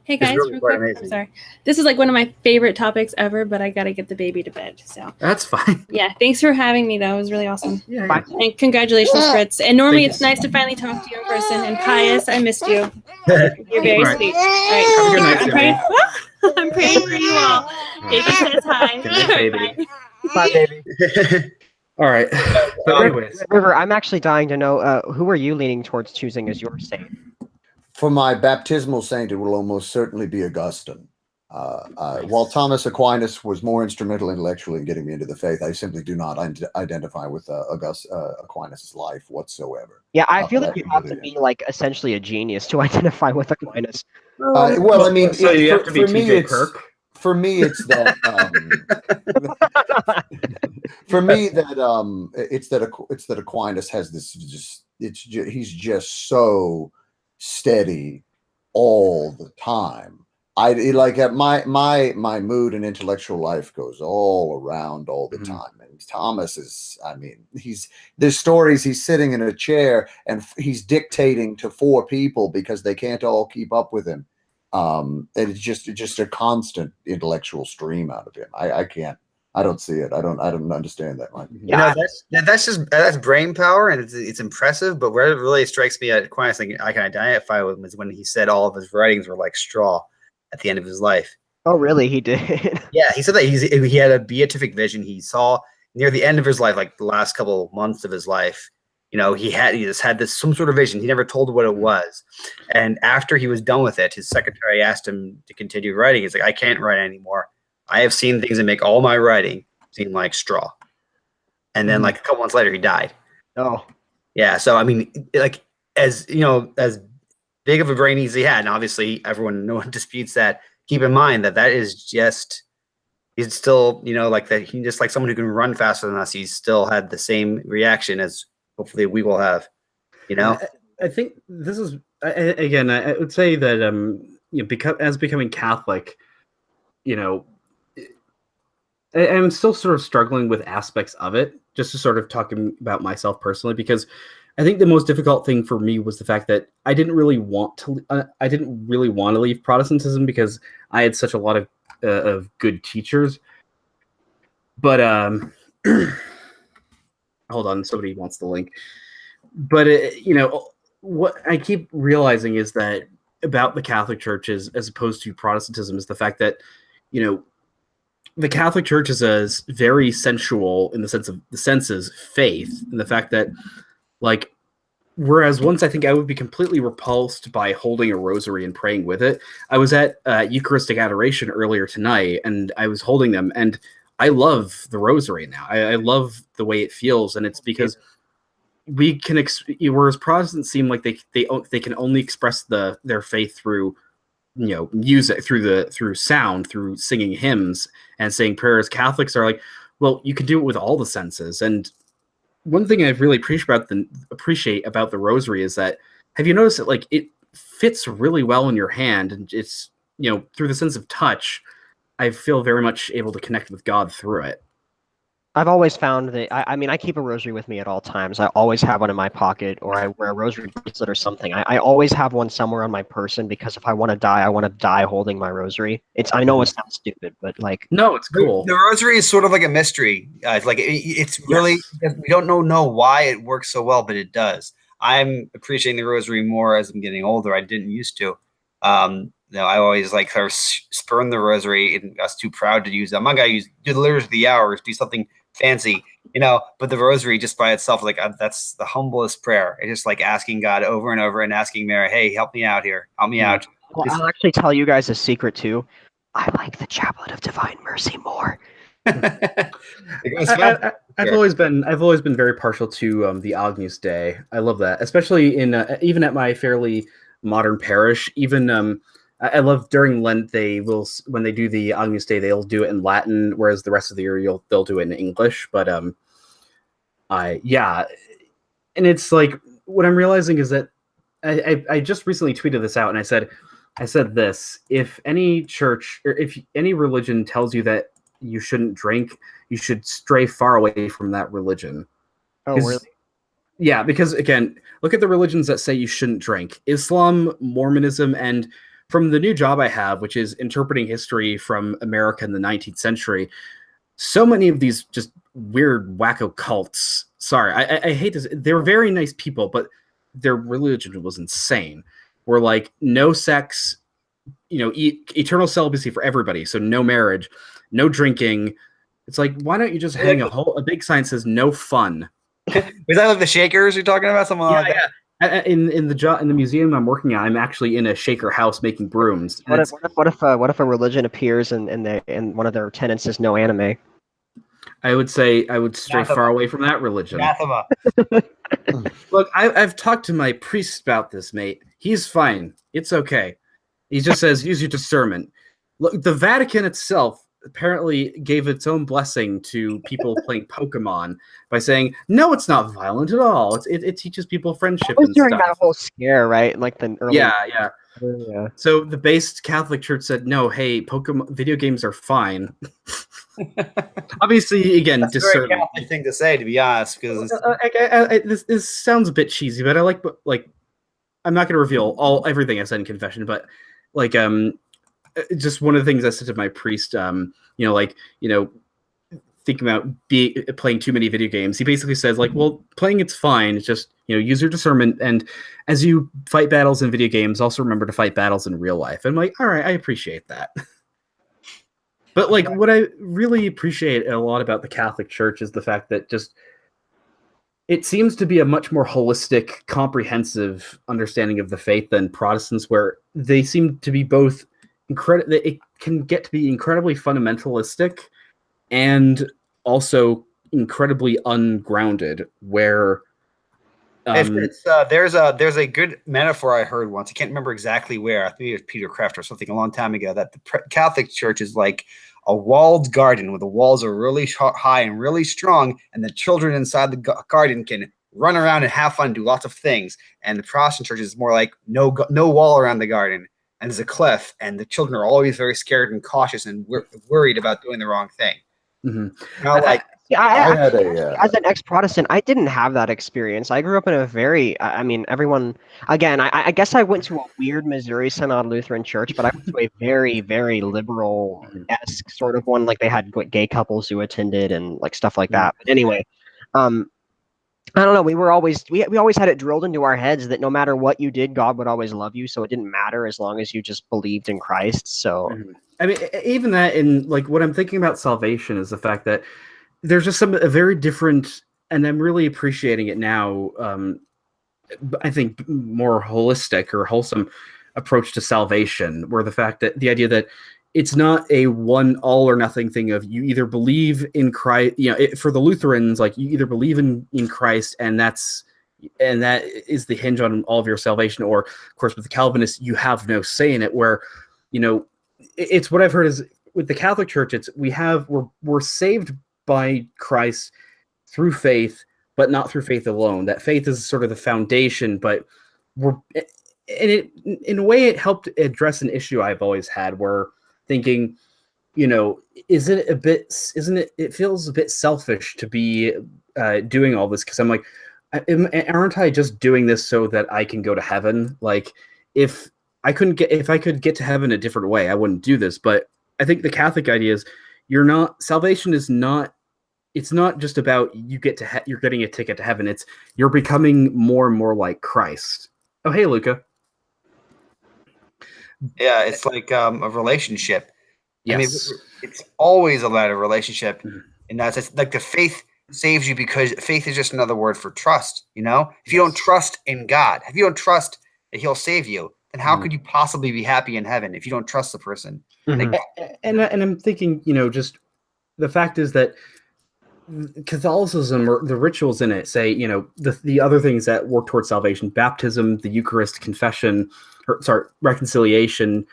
Hey guys, really real quick, I'm sorry. This is like one of my favorite topics ever, but I got to get the baby to bed. So that's fine. Yeah, thanks for having me though. It was really awesome. Yeah. And congratulations, Fritz. And normally it's nice to finally talk to you in person. And Pius, I missed you. You're very sweet. All right. Have a good night, I'm praying for you all. Baby says hi. Good night, baby. bye, baby. All right. But anyways, River, I'm actually dying to know who are you leaning towards choosing as your saint? For my baptismal saint, it will almost certainly be Augustine. While Thomas Aquinas was more instrumental intellectually in getting me into the faith, I simply do not identify with Aquinas' life whatsoever. Yeah, I feel like you have to be like essentially a genius to identify with Aquinas. Well, I mean, so you have to be T.J. Kirk. For me, it's that. For me, it's that Aquinas has this. He's just so steady all the time like my mood and intellectual life goes all around all the time. And Thomas is, I mean, there's stories he's sitting in a chair and he's dictating to 4 people because they can't all keep up with him. And it's just a constant intellectual stream out of him. I don't see it. I don't understand that one. Yeah, that's brain power, and it's impressive. But where it really strikes me at Aquinas, I can identify with him, is when he said all of his writings were like straw at the end of his life. Oh, really? He did? Yeah, he said that he had a beatific vision. He saw near the end of his life, like the last couple of months of his life. He just had this some sort of vision. He never told what it was. And after he was done with it, his secretary asked him to continue writing. He's like, I can't write anymore. I have seen things that make all my writing seem like straw. And then like a couple months later, he died. Oh. Yeah. So, I mean, like, as big of a brain as he had, and obviously no one disputes that. Keep in mind that is just, he's still, like that. He just like someone who can run faster than us. He's still had the same reaction as hopefully we will have, I think this is, again, I would say that, as becoming Catholic, I'm still sort of struggling with aspects of it, just to sort of talking about myself personally, because I think the most difficult thing for me was the fact that I didn't really want to leave Protestantism because I had such a lot of good teachers. But hold on, somebody wants the link. But what I keep realizing is that about the Catholic Church as opposed to Protestantism is the fact that the Catholic Church is a very sensual in the sense of the senses faith, and the fact that like, whereas once I think I would be completely repulsed by holding a rosary and praying with it. I was at Eucharistic Adoration earlier tonight, and I was holding them, and I love the rosary now. I love the way it feels, and it's because we can. Whereas Protestants seem like they can only express their faith through music, through sound, through singing hymns and saying prayers. Catholics are like, well, you can do it with all the senses. And one thing I really appreciate about the rosary is that, have you noticed that like it fits really well in your hand, and it's through the sense of touch, I feel very much able to connect with God through it. I've always found that, I mean, I keep a rosary with me at all times. I always have one in my pocket, or I wear a rosary bracelet or something. I always have one somewhere on my person, because if I want to die, I want to die holding my rosary. I know it sounds stupid, but like... No, it's cool. The rosary is sort of like a mystery. It's really, we don't know why it works so well, but it does. I'm appreciating the rosary more as I'm getting older. I didn't used to. I always like sort of spurn the rosary, and I was too proud to use it. I'm not going to do the liturgy of the hours, do something fancy, but the rosary just by itself, like that's the humblest prayer. It's just like asking God over and over and asking Mary, hey, help me out here. Help me out. Well, I'll actually tell you guys a secret too. I like the Chaplet of Divine Mercy more. I've always been very partial to the Agnus Dei. I love that, especially in even at my fairly modern parish. Even I love during Lent, when they do the Agnus Dei, they'll do it in Latin, whereas the rest of the year they'll do it in English. But and it's like, what I'm realizing is that I just recently tweeted this out, and I said this: if any church or if any religion tells you that you shouldn't drink, you should stray far away from that religion. Oh, really? Yeah, because again, look at the religions that say you shouldn't drink: Islam, Mormonism, and from the new job I have, which is interpreting history from America in the 19th century, so many of these just weird wacko cults. Sorry, I hate this. They were very nice people, but their religion was insane. We're like, no sex, eternal celibacy for everybody. So no marriage, no drinking. It's like, why don't you just hang a big sign that says no fun? Was that like the Shakers you're talking about? Someone like that? Yeah. In the museum I'm working at, I'm actually in a Shaker house making brooms. What if a religion appears and one of their tenets is no anime? I would say I would stray far away from that religion. Anathema. Look, I've talked to my priest about this, mate. He's fine. It's okay. He just says use your discernment. Look, the Vatican itself apparently gave its own blessing to people playing Pokemon by saying, no, it's not violent at all. It teaches people friendship. It was and during stuff. that whole scare, right? Like the early... Yeah. Yeah. So the base Catholic Church said, no, hey, Pokemon video games are fine. Obviously, again, That's a very discernment. Catholic thing to say, to be honest, because This sounds a bit cheesy, but I'm not going to reveal everything I said in confession, but just one of the things I said to my priest, thinking about playing too many video games. He basically says, like, well, playing it's fine. It's just, use your discernment. And as you fight battles in video games, also remember to fight battles in real life. And I'm like, all right, I appreciate that. But like, what I really appreciate a lot about the Catholic Church is the fact that it seems to be a much more holistic, comprehensive understanding of the faith than Protestants, where they seem to be both it can get to be incredibly fundamentalistic and also incredibly ungrounded, where there's a good metaphor I heard once. I can't remember exactly where. I think it was Peter Kraft or something a long time ago, that the Catholic Church is like a walled garden where the walls are really high and really strong, and the children inside the garden can run around and have fun, do lots of things. And the Protestant Church is more like no wall around the garden, and there's a cliff, and the children are always very scared and cautious and worried about doing the wrong thing. Mm-hmm. As an ex-Protestant, I didn't have that experience. I grew up in a very, everyone, again, I guess I went to a weird Missouri Synod Lutheran church, but I went to a very, very liberal-esque sort of one. Like, they had gay couples who attended and like stuff like that. But anyway, I don't know. We always had it drilled into our heads that no matter what you did, God would always love you. So it didn't matter as long as you just believed in Christ. So, I mean, even that, in like what I'm thinking about salvation is the fact that there's just a very different, and I'm really appreciating it now. I think more holistic or wholesome approach to salvation, where the idea that it's not a one all or nothing thing of you either believe in Christ, for the Lutherans, like you either believe in Christ and that is the hinge on all of your salvation, or of course with the Calvinists, you have no say in it, where, it's what I've heard is with the Catholic Church, we're saved by Christ through faith, but not through faith alone. That faith is sort of the foundation, but in a way, it helped address an issue I've always had, where thinking, it feels a bit selfish to be doing all this, because I'm like, aren't I just doing this so that I can go to heaven? Like, if I could get to heaven a different way, I wouldn't do this. But I think the Catholic idea is salvation is not. It's not just about you're getting a ticket to heaven. It's you're becoming more and more like Christ. Oh, hey, Luca. Yeah, it's like a relationship. Yes. I mean, it's always about a relationship, and it's like the faith saves you, because faith is just another word for trust. If you don't trust in God, if you don't trust that He'll save you, then how could you possibly be happy in heaven if you don't trust the person? And I'm thinking, just the fact is that Catholicism, or the rituals in it, say, the other things that work towards salvation, baptism, the Eucharist, confession, reconciliation,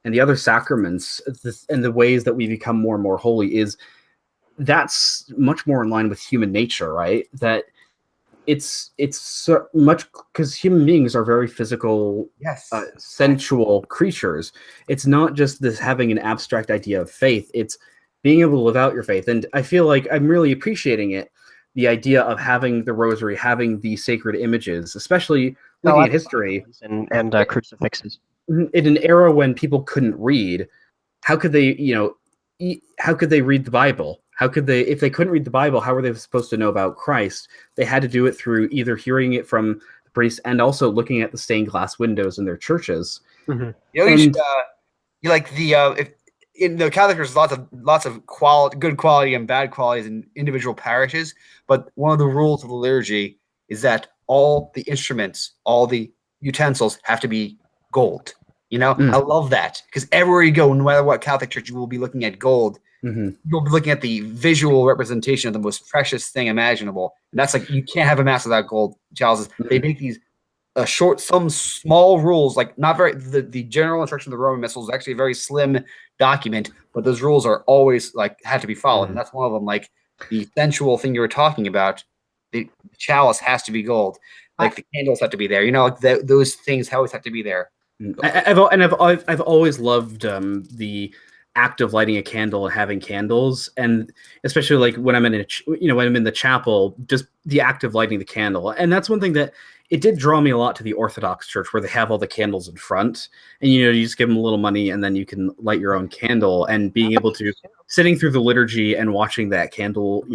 and the other sacraments, and the ways that we become more and more holy, that's much more in line with human nature, right? That it's so much, because human beings are very physical, sensual creatures. It's not just this having an abstract idea of faith, it's being able to live out your faith. And I feel like I'm really appreciating it, the idea of having the rosary, having the sacred images, especially looking at history and crucifixes. In an era when people couldn't read, how could they read the Bible? If they couldn't read the Bible, how were they supposed to know about Christ? They had to do it through either hearing it from the priest and also looking at the stained glass windows in their churches. In the Catholic Church, there's lots of good quality and bad qualities in individual parishes. But one of the rules of the liturgy is that all the instruments, all the utensils have to be gold. I love that, because everywhere you go, no matter what Catholic church, you will be looking at gold. You'll be looking at the visual representation of the most precious thing imaginable. And that's like, you can't have a mass without gold chalices. They make these some small rules, like not very, the general instruction of the Roman Missal is actually a very slim document, but those rules are always had to be followed. And that's one of them, like the sensual thing you were talking about. The chalice has to be gold. Like the candles have to be there. Those things always have to be there. I've always loved the act of lighting a candle and having candles, and especially like when I'm when I'm in the chapel, just the act of lighting the candle. And that's one thing that it did draw me a lot to the Orthodox Church, where they have all the candles in front, and you just give them a little money, and then you can light your own candle. And being able to sitting through the liturgy and watching that candle,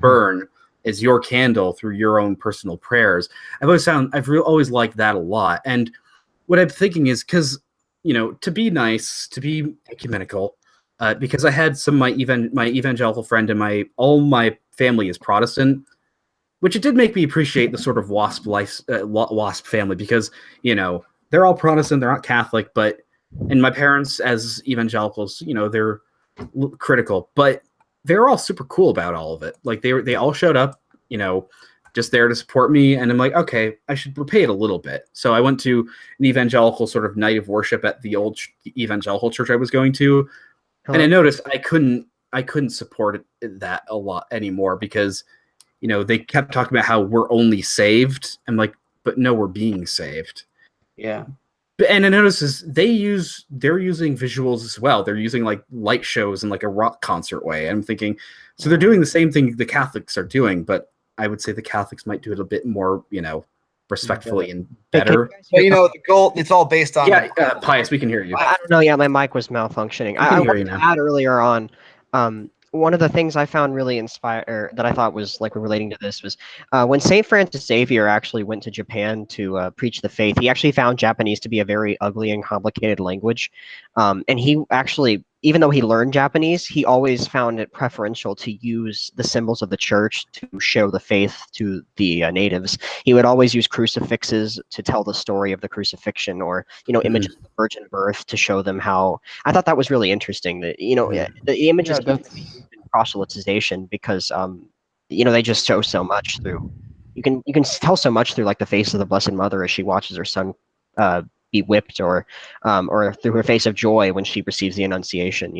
burn is your candle through your own personal prayers. I've always liked that a lot. And what I'm thinking is, because to be nice, to be ecumenical, because I had some my evangelical friend and all my family is Protestant, which it did make me appreciate the sort of WASP family, because they're all Protestant, they're not Catholic, and my parents as evangelicals, they're critical, but they're all super cool about all of it. Like they all showed up, just there to support me. And I'm like, okay, I should repay it a little bit. So I went to an evangelical sort of night of worship at the old evangelical church I was going to. And I noticed I couldn't support that a lot anymore, because, they kept talking about how we're only saved. I'm like, but no, we're being saved. Yeah. And I noticed they're using visuals as well. They're using like light shows in like a rock concert way. I'm thinking, so they're doing the same thing the Catholics are doing, but I would say the Catholics might do it a bit more, respectfully and better. But the goal, it's all based on. Yeah, Pius, we can hear you. I don't know. Yeah, my mic was malfunctioning. I wanted to add earlier on. One of the things I found really inspired, that I thought was like relating to this, was when Saint Francis Xavier actually went to Japan to preach the faith. He actually found Japanese to be a very ugly and complicated language, and he actually, even though he learned Japanese, he always found it preferential to use the symbols of the church to show the faith to the natives. He would always use crucifixes to tell the story of the crucifixion, or images of the virgin birth to show them how. I thought that was really interesting. That the images can be used in proselytization, because they just show so much through. You can tell so much through like the face of the Blessed Mother as she watches her son be whipped, or through her face of joy when she receives the Annunciation.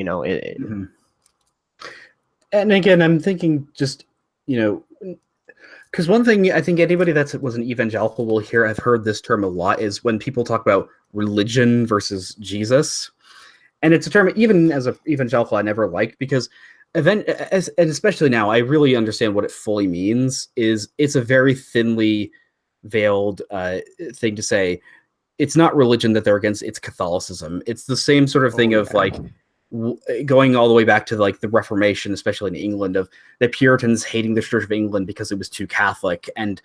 And again, I'm thinking just because one thing I think anybody that was an evangelical will hear, I've heard this term a lot, is when people talk about religion versus Jesus. And it's a term, even as an evangelical, I never liked, because and especially now, I really understand what it fully means. Is it's a very thinly veiled thing to say. It's not religion that they're against, it's Catholicism. It's the same sort of thing of like going all the way back to like the Reformation, especially in England, of the Puritans hating the Church of England because it was too Catholic, and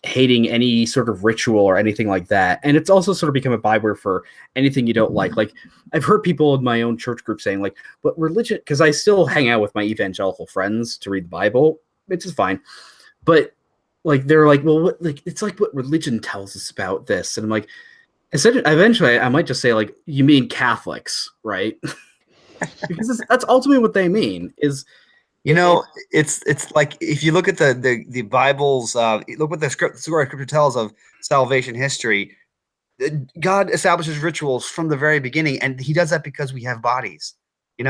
hating any sort of ritual or anything like that. And it's also sort of become a byword for anything you don't like. Like I've heard people in my own church group saying like, but religion, because I still hang out with my evangelical friends to read the Bible, which is fine. But like, they're like, well, it's like what religion tells us about this. And I'm like, eventually I might just say like, you mean Catholics, right? Because that's ultimately what they mean is, it's like if you look at the Bible's, look what the scripture tells of salvation history. God establishes rituals from the very beginning, and he does that because we have bodies. He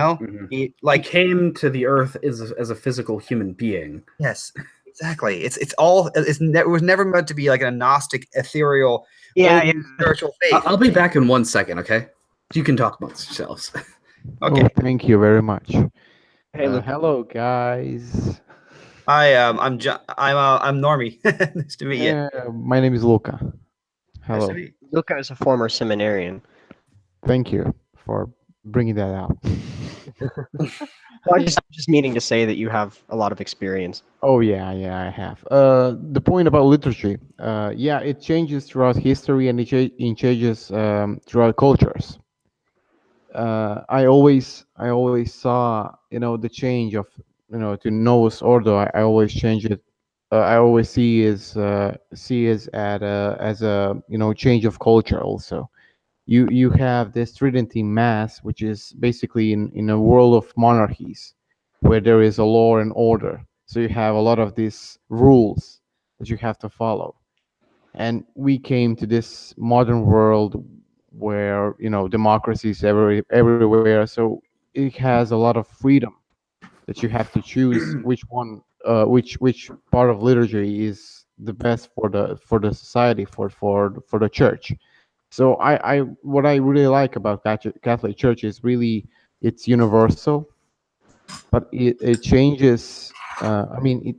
came to the earth as a physical human being. Yes, exactly. It was never meant to be like a Gnostic, ethereal, spiritual faith. I'll be back in 1 second, okay? You can talk amongst yourselves. Okay. Oh, thank you very much. Hey, Luke. Hello, guys. Hi, I'm Normie. Nice to meet you. My name is Luca. Hello. Nice to meet you. Luca is a former seminarian. Thank you for bringing that out. I'm just meaning to say that you have a lot of experience. Oh yeah, I have. The point about liturgy, it changes throughout history, and it changes throughout cultures. I always saw the change of to Novus Ordo. I always change it. I always see as a change of culture also. You have this Tridentine Mass, which is basically in a world of monarchies where there is a law and order. So you have a lot of these rules that you have to follow. And we came to this modern world where democracy is everywhere. So it has a lot of freedom that you have to choose which one, which part of liturgy is the best for the society, for the church. So what I really like about Catholic Church is really it's universal, but it changes. I mean,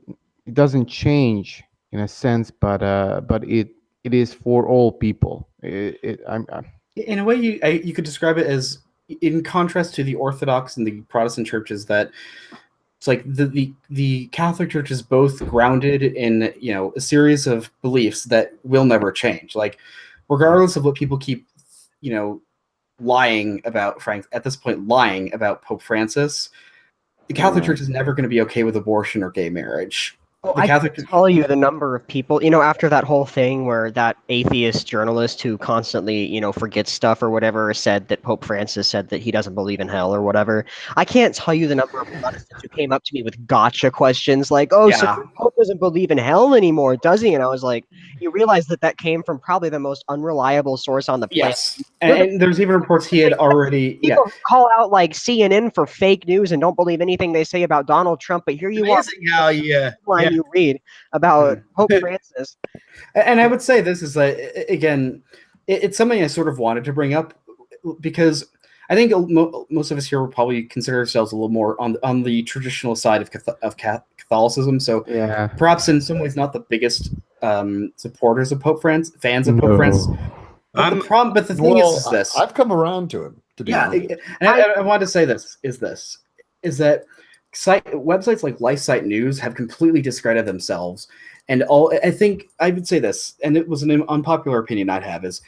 it doesn't change in a sense, but it is for all people. In a way, you could describe it as, in contrast to the Orthodox and the Protestant churches, that it's like the Catholic Church is both grounded in, you know, a series of beliefs that will never change. Like, regardless of what people keep, you know, lying about, at this point, lying about Pope Francis, the Catholic Church is never going to be okay with abortion or gay marriage. Well, The I Catholic can tell you the number of people, you know, after that whole thing where that atheist journalist who constantly, you know, forgets stuff or whatever said that Pope Francis said that he doesn't believe in hell or whatever. I can't tell you the number of Protestants who came up to me with gotcha questions like, oh, so Yeah. the Pope doesn't believe in hell anymore, does he? And I was like, you realize that came from probably the most unreliable source on the planet. Yes. And there's even reports he had already. People call out like CNN for fake news and don't believe anything they say about Donald Trump, but here you are. Amazing how You read about Pope Francis. And I would say this is again, it's something I sort of wanted to bring up, because I think most of us here will probably consider ourselves a little more on the traditional side of Catholicism. So perhaps in some ways not the biggest supporters of Pope Francis, fans of Pope Francis. But the thing is this. I've come around to him. To be honest. And I wanted to say this is that websites like LifeSite News have completely discredited themselves. And I think I would say this, and it was an unpopular opinion I'd have, is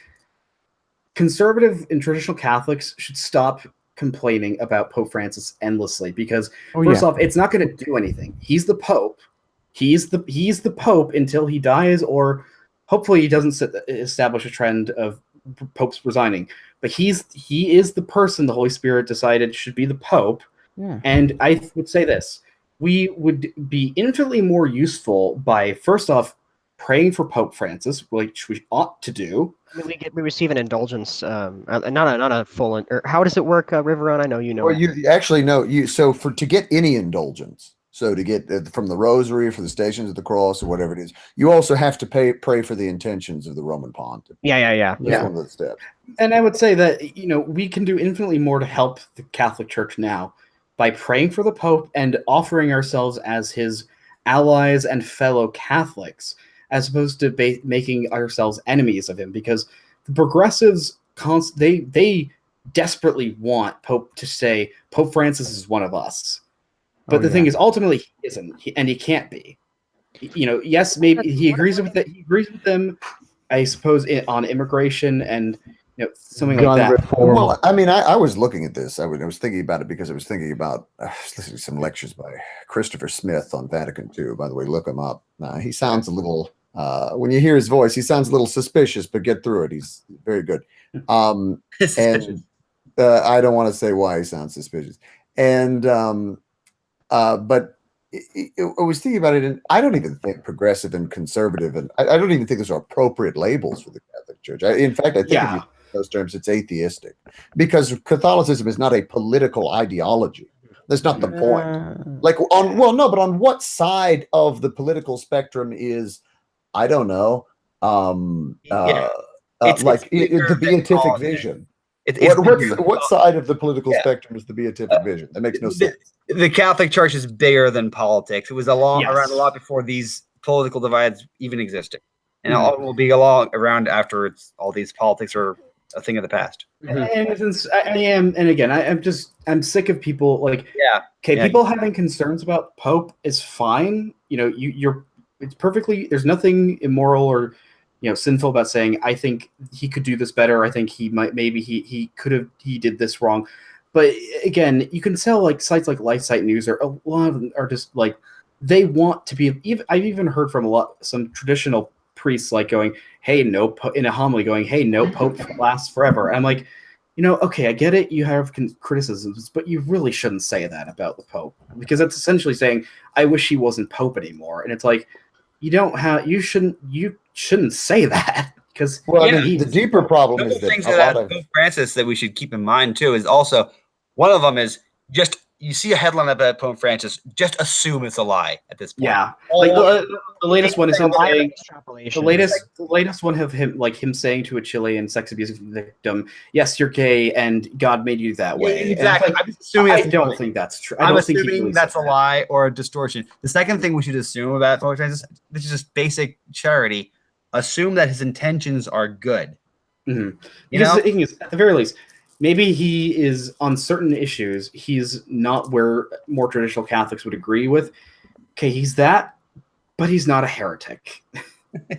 conservative and traditional Catholics should stop complaining about Pope Francis endlessly, because first off, it's not going to do anything. He's the Pope. He's the Pope until he dies, or hopefully he doesn't establish a trend of popes resigning. But he is the person the Holy Spirit decided should be the Pope. Yeah. And I would say this: we would be infinitely more useful by, first off, praying for Pope Francis, which we ought to do. I mean, we receive an indulgence, not a full. Or how does it work, Riverrun? I know you know. Well, you actually know so to get any indulgence. So to get from the Rosary or for the Stations of the Cross or whatever it is, you also have to pray for the intentions of the Roman Pontiff. Yeah. That's one of the steps. And I would say that, you know, we can do infinitely more to help the Catholic Church now by praying for the Pope and offering ourselves as his allies and fellow Catholics, as opposed to making ourselves enemies of him. Because the progressives, they desperately want Pope to say Pope Francis is one of us. But the thing is, ultimately, he isn't, and he can't be. You know, yes, maybe he agrees with it. He agrees with them, I suppose, on immigration and, you know, something like that. Reform. Well, I mean, I was looking at this. I was thinking about it because I was thinking about listening to some lectures by Christopher Smith on Vatican II. By the way, look him up. He sounds a little, when you hear his voice, he sounds a little suspicious, but get through it. He's very good. And I don't want to say why he sounds suspicious. And but I was thinking about it, and I don't even think progressive and conservative, and I don't even think those are appropriate labels for the Catholic Church. In fact, I think if you use those terms, it's atheistic, because Catholicism is not a political ideology. That's not the point. Like, but on what side of the political spectrum is, I don't know, like the beatific vision? What side of the political spectrum is the beatific vision? That makes no sense. The Catholic Church is bigger than politics. It was around a lot before these political divides even existed, and it will be around after all these politics are a thing of the past. And since I am, and again, I'm sick of people like, people having concerns about Pope is fine. You know, it's perfectly. There's nothing immoral or, you know, sinful about saying, I think he could do this better. I think he might, maybe he did this wrong. But again, you can tell, like, sites like LifeSite News, or a lot of them are just like, they want to be. I've even heard from some traditional priests like going, "Hey, no," in a homily going, "Hey, no Pope lasts forever." And I'm like, you know, okay, I get it. You have criticisms, but you really shouldn't say that about the Pope, because that's essentially saying, "I wish he wasn't Pope anymore." And it's like, you shouldn't say that, because the deeper problem is that Pope Francis that we should keep in mind too is also, one of them is just you see a headline about Pope Francis, just assume it's a lie at this point. Yeah, like the latest one is him saying Extrapolation. the latest one of him saying to a Chilean sex abuse victim, "Yes, you're gay, and God made you that way." Yeah, exactly. And I'm just assuming I that's don't think that's true. I'm don't think he assuming really that's a said that. lie or a distortion. The second thing we should assume about Pope Francis, this is just basic charity. Assume that his intentions are good. Mm-hmm. You Because know? the thing is, at the very least, maybe he is on certain issues. He's not where more traditional Catholics would agree with. Okay, he's that, but he's not a heretic.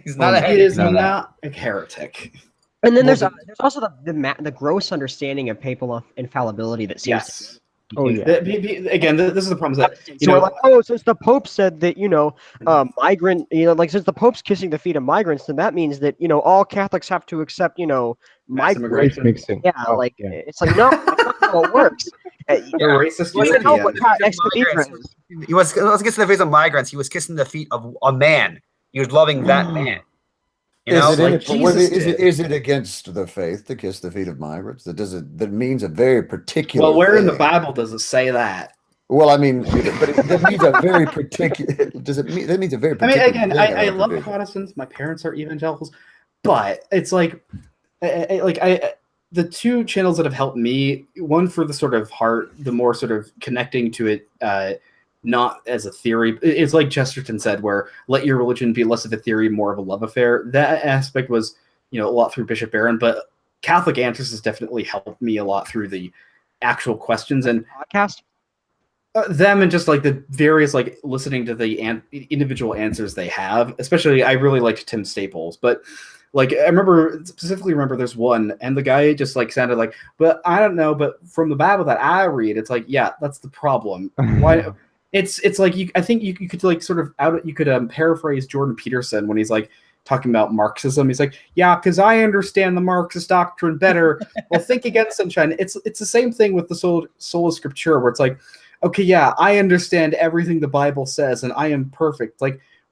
He's not a He heretic. is not a heretic. And then there's also the gross understanding of papal infallibility that seems. Yes. Oh yeah. Again, this is the problem. Is that So we're like, oh, since the Pope said that, migrant, like since the Pope's kissing the feet of migrants, then that means that, all Catholics have to accept, Mass migrants. immigration. Mixing. Yeah, Oh, it's like, no, that's not how it works. The racist You European. know what ex cathedra is. He was kissing the face of migrants. He was kissing the feet of a man. He was loving that man. You know, Is it against the faith to kiss the feet of migrants? That means a very particular. Well, where in the thing. Bible does it say that? Well, I mean, but that means a very particular. Does it mean that means a very? I mean, particular again, thing, I like love division. Protestants. My parents are evangelicals, but it's like, the two channels that have helped me. One for the sort of heart, the more sort of connecting to it, not as a theory. It's like Chesterton said, where let your religion be less of a theory, more of a love affair. That aspect was, a lot through Bishop Barron, but Catholic Answers has definitely helped me a lot through the actual questions and Podcast? them and just like the various listening to the individual answers they have. Especially, I really liked Tim Staples, but I specifically remember there's one, and the guy just sounded like, but I don't know, but from the Bible that I read, it's like, yeah, that's the problem. Why? It's like I think you could sort of paraphrase Jordan Peterson when he's talking about Marxism. He's like, yeah, because I understand the Marxist doctrine better. Well, think again, sunshine. It's the same thing with the sola scriptura, where it's like, okay, yeah, I understand everything the Bible says, and I am perfect.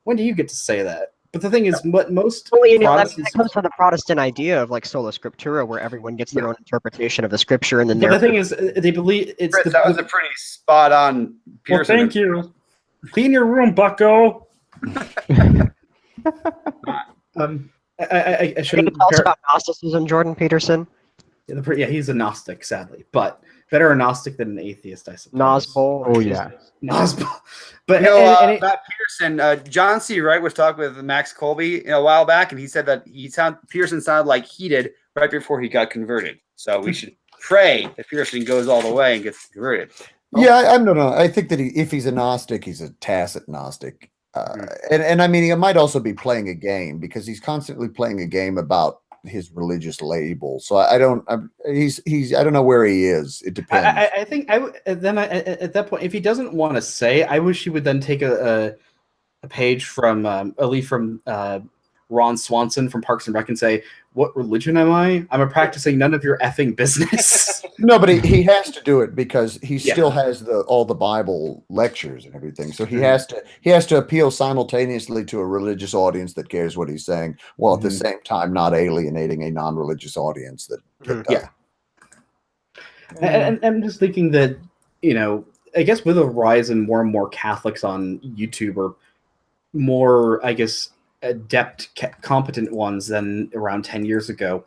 When do you get to say that? But the thing is, what most Protestants... that comes from the Protestant idea of sola scriptura, where everyone gets their own interpretation of the scripture, and then the thing is, they believe it's Chris, that was a pretty spot on. Well, thank you. Clean your room, Bucko. I shouldn't. Can you tell us about Gnosticism, Jordan Peterson? Yeah, he's a Gnostic, sadly, but better a Gnostic than an atheist, I suppose. Nosbol. Oh yeah. Nosbol. But Matt Peterson, John C. Wright was talking with Max Colby a while back, and he said that Peterson sounded like he did right before he got converted. So we should pray that Peterson goes all the way and gets converted. Yeah, I think that if he's a Gnostic, he's a tacit Gnostic, and I mean he might also be playing a game because he's constantly playing a game about his religious label. So I don't know where he is. It depends. I think at that point, if he doesn't want to say, I wish he would then take a page from a leaf from Ron Swanson from Parks and Rec and say, what religion am I? I'm a practicing none of your effing business. No, but he has to do it because he still has all the Bible lectures and everything. So he has to appeal simultaneously to a religious audience that cares what he's saying, while at the same time not alienating a non-religious audience that And I'm just thinking that, I guess with a rise in more and more Catholics on YouTube, or more, I guess, adept, competent ones than around 10 years ago,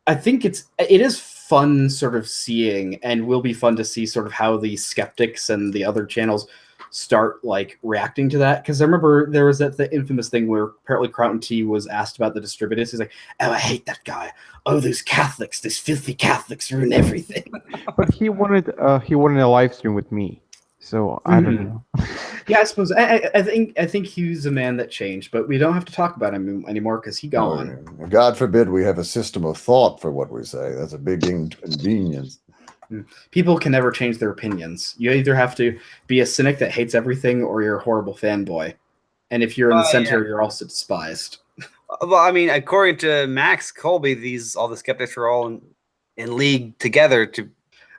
I think it is fun sort of seeing, and will be fun to see sort of how the skeptics and the other channels start reacting to that. Because I remember there was the infamous thing where apparently Crown T was asked about the distributors. He's like, oh, I hate that guy. Oh, those Catholics, those filthy Catholics ruin everything. But he wanted a live stream with me. So I don't know. Yeah, I suppose I think he's a man that changed, but we don't have to talk about him anymore because he gone. God forbid we have a system of thought for what we say. That's a big inconvenience. People can never change their opinions. You either have to be a cynic that hates everything, or you're a horrible fanboy. And if you're in the center, you're also despised. Well, I mean, according to Max Colby, all the skeptics are all in league together to.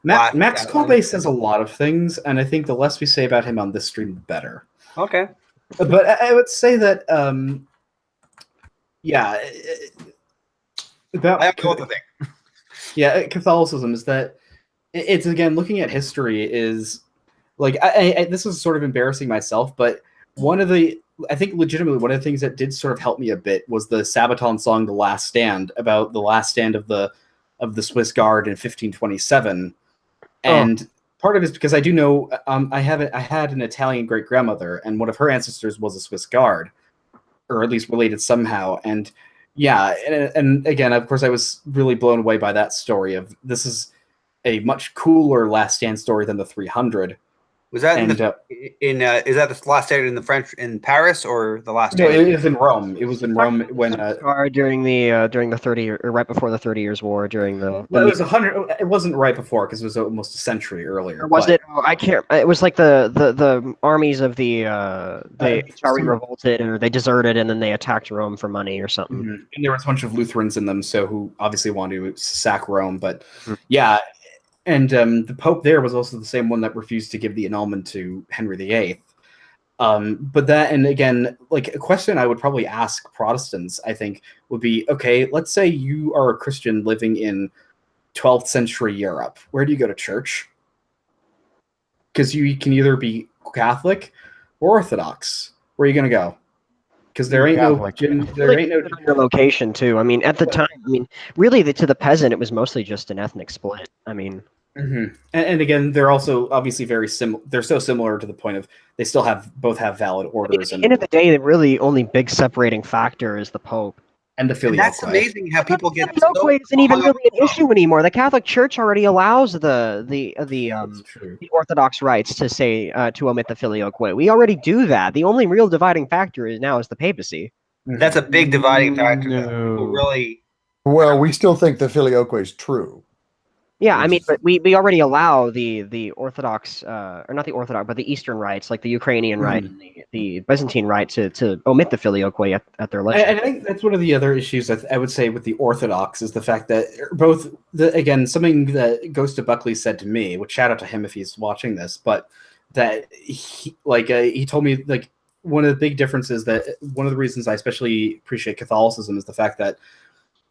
Max Colby says a lot of things, and I think the less we say about him on this stream, the better. Okay. But I would say that, about I have no other thing. Yeah, Catholicism is that it's, again, looking at history is like this is sort of embarrassing myself, but I think legitimately one of the things that did sort of help me a bit was the Sabaton song "The Last Stand," about the last stand of the Swiss Guard in 1527, and part of it is because I do know I had an Italian great grandmother, and one of her ancestors was a Swiss Guard, or at least related somehow, and yeah, and again, of course, I was really blown away by that story of this is a much cooler Last Stand story than the 300. Was that And, is that the last stand in the French in Paris or the last No, stand? it was in Rome. It was in Rome when during the 30 or right before the 30 Years' War during the. Well, it was 100. It wasn't right before because it was almost a century earlier. Or was it? Oh, I can't. It was like the armies of the HRE revolted, or they deserted, and then they attacked Rome for money or something. Mm-hmm. And there was a bunch of Lutherans in them, so who obviously wanted to sack Rome. But yeah, and the Pope there was also the same one that refused to give the annulment to Henry VIII. But that, and again, like a question I would probably ask Protestants, I think, would be, okay, let's say you are a Christian living in 12th century Europe. Where do you go to church? Because you can either be Catholic or Orthodox. Where are you going to go? Because there ain't Catholic. No location too. I mean, at the time, really, to the peasant, it was mostly just an ethnic split. I mean. Mm-hmm. And again, they're also obviously very similar. They're so similar to the point of they still both have valid orders. At the end of the day, the really only big separating factor is the Pope. And the filioque. That's amazing how people get. The filioque isn't even really an issue anymore. The Catholic Church already allows the Orthodox rites to say to omit the filioque. We already do that. The only real dividing factor is the papacy. That's a big dividing factor. No. People really. Well, we still think the filioque is true. Yeah, I mean, but we already allow the Orthodox, or not the Orthodox, but the Eastern rites, like the Ukrainian rite and the Byzantine rite, to omit the filioque at their leisure. And I think that's one of the other issues I would say with the Orthodox is the fact that both, again, something that Ghost of Buckley said to me, which shout out to him if he's watching this, but that he told me, like, one of the big differences that one of the reasons I especially appreciate Catholicism is the fact that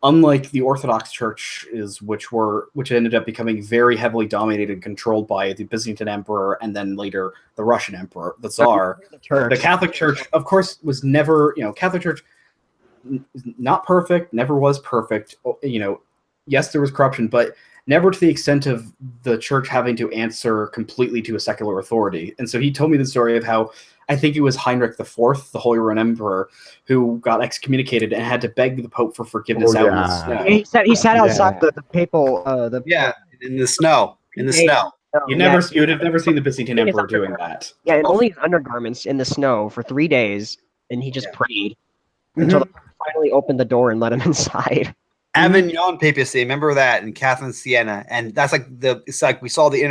unlike the Orthodox Church which ended up becoming very heavily dominated and controlled by the Byzantine Emperor and then later the Russian Emperor, the Tsar, the Catholic Church, of course, was never, Catholic Church, not perfect, never was perfect. Yes, there was corruption, but never to the extent of the church having to answer completely to a secular authority. And so he told me the story of how I think it was Heinrich IV, the Holy Roman Emperor, who got excommunicated and had to beg the Pope for forgiveness out in the snow. He sat outside the papal. In the snow. In the snow. You would have never seen the Byzantine Emperor doing that. Yeah, and only his undergarments in the snow for 3 days, and he just prayed until the Pope finally opened the door and let him inside. Avignon papacy, remember that, and Catherine Siena, and that's it's like we saw the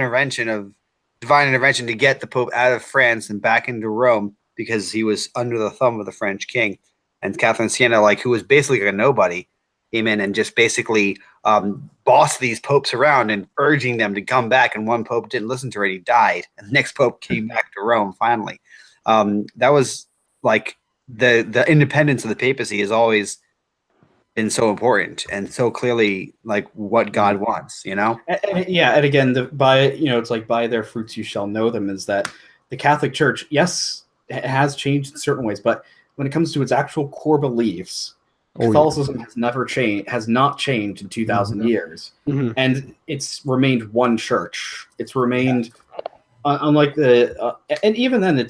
divine intervention to get the Pope out of France and back into Rome because he was under the thumb of the French king. And Catherine Siena, who was basically a nobody, came in and just basically bossed these popes around and urging them to come back. And one pope didn't listen to her, and he died. And the next pope came back to Rome finally. That was the independence of the papacy has always been so important and so clearly what God wants, And again, it's like by their fruits you shall know them, is that the Catholic Church, yes, it has changed in certain ways, but when it comes to its actual core beliefs, Catholicism has not changed in 2,000 years. Mm-hmm. And it's remained one church. It's remained, unlike and even then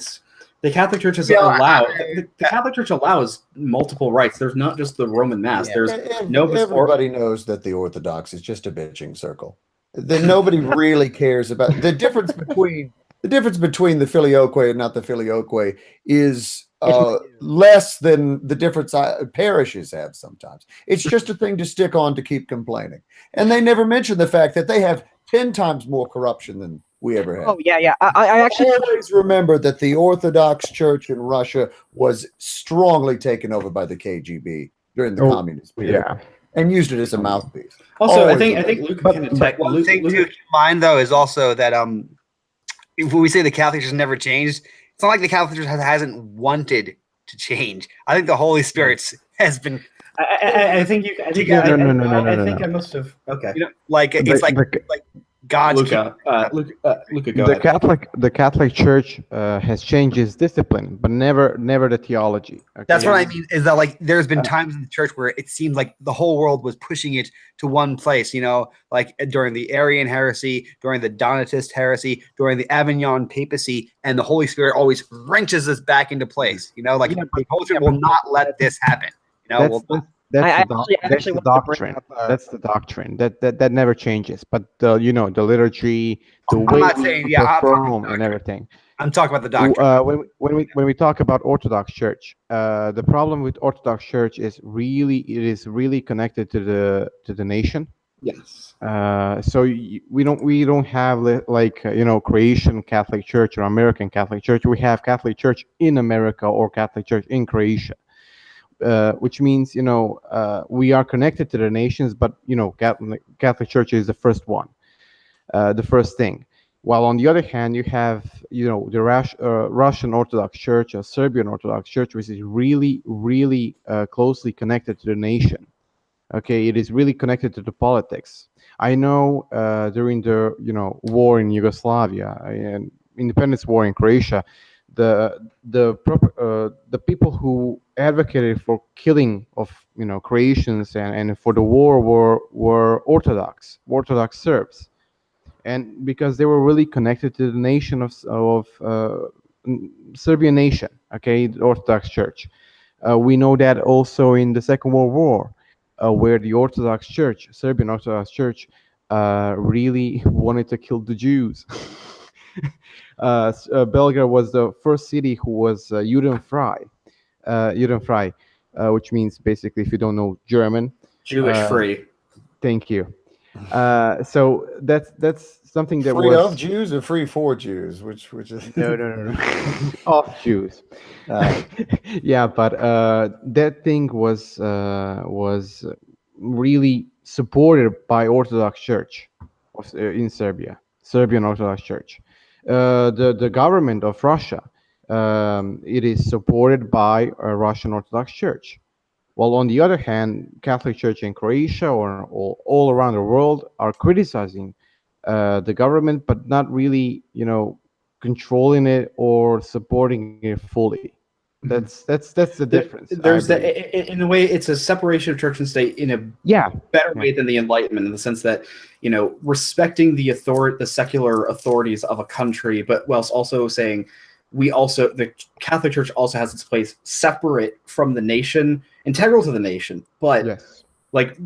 the Catholic Church has the Catholic Church allows multiple rites. There's not just the Roman Mass. There's everybody knows that the Orthodox is just a bitching circle. Then nobody really cares about the difference between the filioque and not the filioque is less than the difference parishes have sometimes. It's just a thing to stick on to keep complaining. And they never mention the fact that they have 10 times more corruption than we ever had. Oh, yeah. I actually always remember that the Orthodox Church in Russia was strongly taken over by the KGB during the communist period, and used it as a mouthpiece. Also, I think Luke can attack. One thing to keep in mind, though, is also that if we say the Catholic Church has never changed, it's not like the Catholic Church hasn't wanted to change. I think the Holy Spirit has been. I think you. I think I must have. Okay. God's Luca, Luca, go The ahead. Catholic Church has changed its discipline, but never the theology. Okay? That's what I mean. Is that like there's been Uh, times in the church where it seemed like the whole world was pushing it to one place. You know, like during the Arian heresy, during the Donatist heresy, during the Avignon papacy, and the Holy Spirit always wrenches us back into place. You know, like Yeah, the Holy Spirit will not let this happen. You know, that's will that's I the actually wanted to bring doctrine. up. That's the doctrine. That never changes. But the the liturgy, the I'm way not we saying, yeah, I'm talking perform and doctrine. everything. I'm talking about the doctrine. When we talk about Orthodox Church, the problem with Orthodox Church is really connected to the nation. Yes. So we don't have like Croatian Catholic Church or American Catholic Church. We have Catholic Church in America or Catholic Church in Croatia, which means we are connected to the nations, but Catholic Church is the first one, the first thing. While on the other hand, you have the Russian Orthodox Church, or Serbian Orthodox Church, which is really closely connected to the nation. Okay, it is really connected to the politics. I know during the war in Yugoslavia and independence war in Croatia, the people who advocated for killing of Croatians and for the war were Orthodox Serbs, and because they were really connected to the nation of Serbian nation, okay, the Orthodox Church. We know that also in the Second World War, where the Orthodox Church, Serbian Orthodox Church, really wanted to kill the Jews. Belgrade was the first city who was Judenfrei, which means basically, if you don't know German, Jewish free. thank you. So that's something that Free was of Jews or free for Jews? Which is no of Jews. Yeah, but that thing was really supported by Orthodox Church in Serbia, Serbian Orthodox Church. The government of Russia, it is supported by a Russian Orthodox Church. While on the other hand, Catholic Church in Croatia or all around the world are criticizing the government, but not really, controlling it or supporting it fully. That's the difference. There's that in a way, it's a separation of church and state in a better way than the Enlightenment, in the sense that respecting the secular authorities of a country, but whilst also saying the Catholic Church also has its place separate from the nation, integral to the nation, but yes. like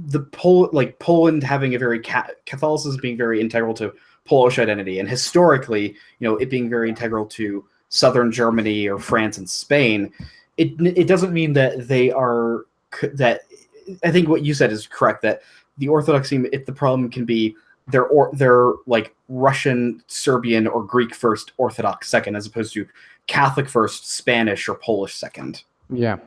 Poland having a very Catholicism being very integral to Polish identity, and historically, it being very integral to southern Germany or France and Spain. It doesn't mean that they are that. I think what you said is correct, that the Orthodoxy, if the problem can be they're like Russian, Serbian, or Greek first, Orthodox second, as opposed to Catholic first, Spanish, or Polish second. Yeah.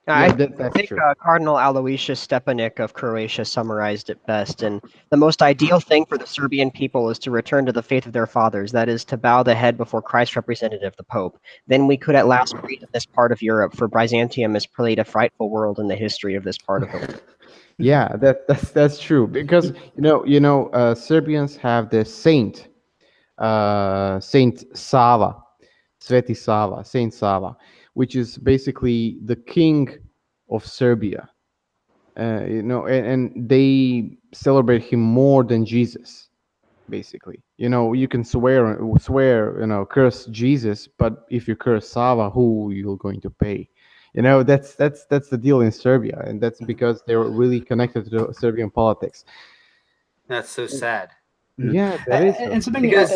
I That's think true. Cardinal Aloysius Stepanik of Croatia summarized it best. And the most ideal thing for the Serbian people is to return to the faith of their fathers, that is, to bow the head before Christ's representative, the Pope. Then we could at last breathe in this part of Europe, for Byzantium has played a frightful role in the history of this part of the world. Yeah, that's true, because Serbians have the Saint Sava, Sveti Sava, Saint Sava, which is basically the king of Serbia. And they celebrate him more than Jesus. Basically, you can swear, curse Jesus, but if you curse Sava, who you're going to pay? That's the deal in Serbia, and that's because they're really connected to Serbian politics. That's so sad. Yeah, that is. And something Because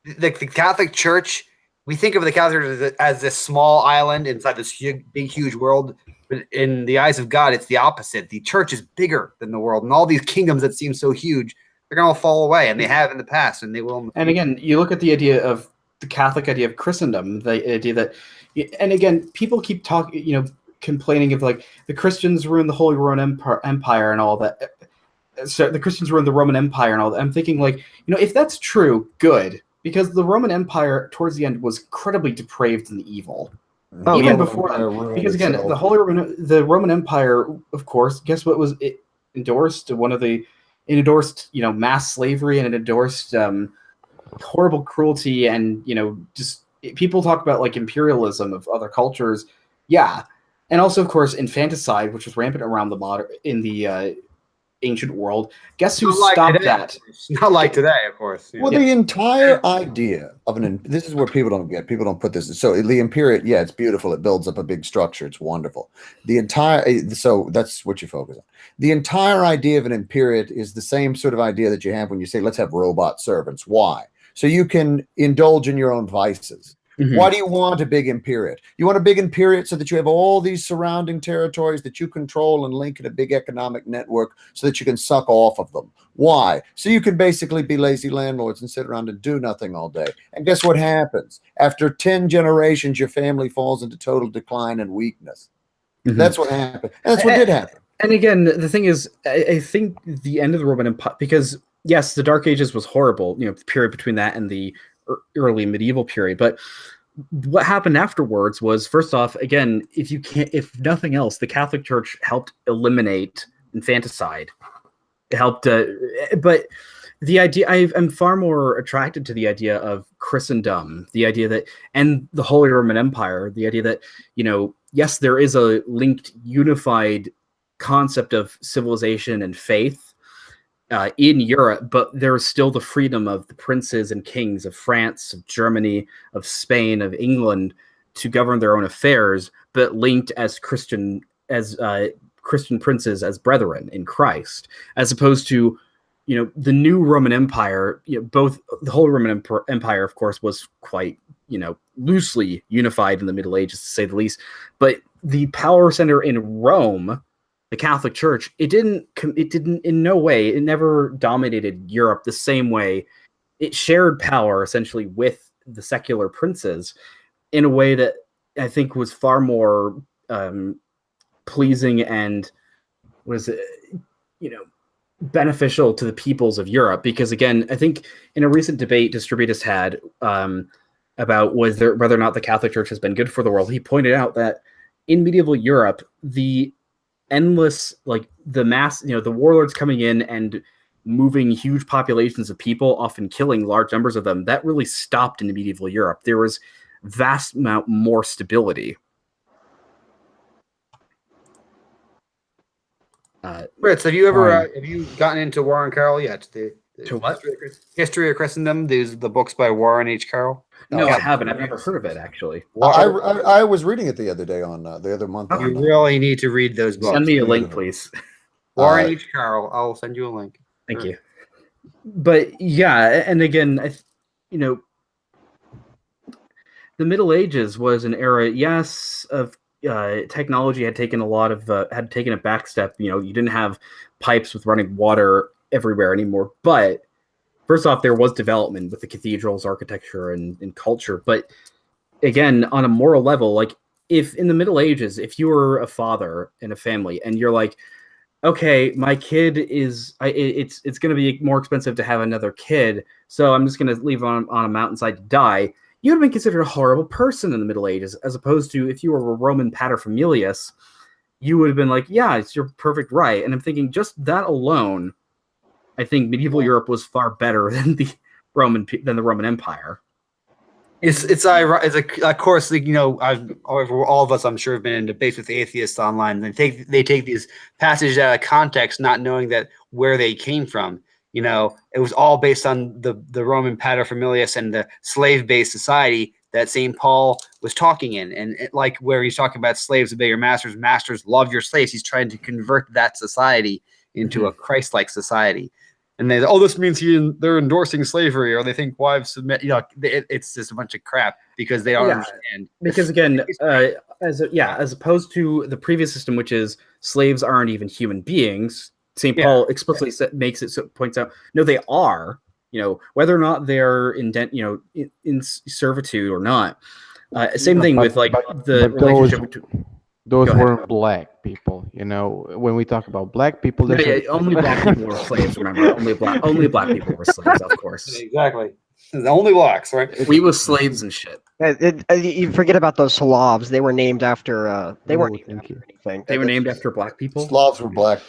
the Catholic Church, we think of the Catholic Church as this small island inside this big, huge world. But in the eyes of God, it's the opposite. The church is bigger than the world, and all these kingdoms that seem so huge, they're going to fall away, and they have in the past, and they will in the future. And again, you look at the idea of the Catholic idea of Christendom, the idea that, and again, people keep talking, complaining of like the Christians ruined the Holy Roman Empire and all that. So the Christians ruined the Roman Empire and all that. I'm thinking like, if that's true, good, because the Roman Empire towards the end was incredibly depraved and evil. Even before that, because again, the Roman Empire, of course, guess what was it endorsed? One of the it endorsed, mass slavery, and it endorsed horrible cruelty, and just people talk about like imperialism of other cultures, yeah, and also of course infanticide, which was rampant around the ancient world. Guess who stopped that? Not like today, of course. Well, the entire idea of this is where people don't get. People don't put this. So the imperial, yeah, it's beautiful. It builds up a big structure. It's wonderful. So that's what you focus on. The entire idea of an imperiate is the same sort of idea that you have when you say, let's have robot servants. Why? So you can indulge in your own vices. Mm-hmm. Why do you want a big imperiate? You want a big imperiate so that you have all these surrounding territories that you control and link in a big economic network so that you can suck off of them. Why? So you can basically be lazy landlords and sit around and do nothing all day. And guess what happens? After 10 generations, your family falls into total decline and weakness. Mm-hmm. That's what happened. And that's what did happen. And again, the thing is, I think the end of the Roman Empire, because yes, the Dark Ages was horrible, the period between that and the early medieval period, but what happened afterwards was, first off, again, if nothing else, the Catholic Church helped eliminate infanticide. It helped, but the idea, I'm far more attracted to the idea of Christendom, the idea that, and the Holy Roman Empire, the idea that, yes, there is a linked, unified concept of civilization and faith in Europe, but there is still the freedom of the princes and kings of France, of Germany, of Spain, of England to govern their own affairs, but linked as Christian princes as brethren in Christ, as opposed to, the new Roman Empire. Both the Holy Roman Empire, of course, was quite, loosely unified in the Middle Ages, to say the least, but the power center in Rome, the Catholic Church, it didn't in no way, it never dominated Europe the same way. It shared power essentially with the secular princes in a way that I think was far more pleasing and beneficial to the peoples of Europe. Because again, I think in a recent debate Distributus had about whether or not the Catholic Church has been good for the world, he pointed out that in medieval Europe, the endless, the mass, the warlords coming in and moving huge populations of people, often killing large numbers of them, that really stopped in medieval Europe. There was vast amount more stability. Fritz, have you gotten into Warren Carroll yet? To what? History of Christendom. These the books by Warren H. Carroll. No, I haven't. I've never heard of it, actually. I was reading it the other day the other month. You really need to read those books. Send me a link, please. Warren H. Carroll. I'll send you a link. Thank you. But yeah, and again, the Middle Ages was an era, yes, of technology had taken a back step. You didn't have pipes with running water everywhere anymore. But first off, there was development with the cathedrals, architecture, and culture. But again, on a moral level, if in the Middle Ages, if you were a father in a family and you're like, okay, my kid it's going to be more expensive to have another kid, so I'm just going to leave on a mountainside to die, you would have been considered a horrible person in the Middle Ages, as opposed to if you were a Roman paterfamilias, you would have been like, yeah, it's your perfect right. And I'm thinking just that alone, I think medieval Europe was far better than the Roman Empire. It's of course, all of us, I'm sure, have been in debates with atheists online. They take these passages out of context, not knowing that where they came from. It was all based on the Roman paterfamilias and the slave-based society that St. Paul was talking in, and where he's talking about slaves obey your masters, masters love your slaves. He's trying to convert that society into a Christ-like society. And this means they're endorsing slavery, or they think wives submit. It's just a bunch of crap because they don't understand. Because again, as opposed to the previous system, which is slaves aren't even human beings. St. Paul explicitly points out, no, they are. Whether or not they're in servitude or not. Same thing with the relationship between. Those weren't black people, When we talk about black people, only black people were slaves. Remember, only black people were slaves, of course. Exactly, the only blacks, right? We were slaves and shit. You forget about those Slavs. They were named after. They weren't named after anything. They were named after black people. Slavs were black.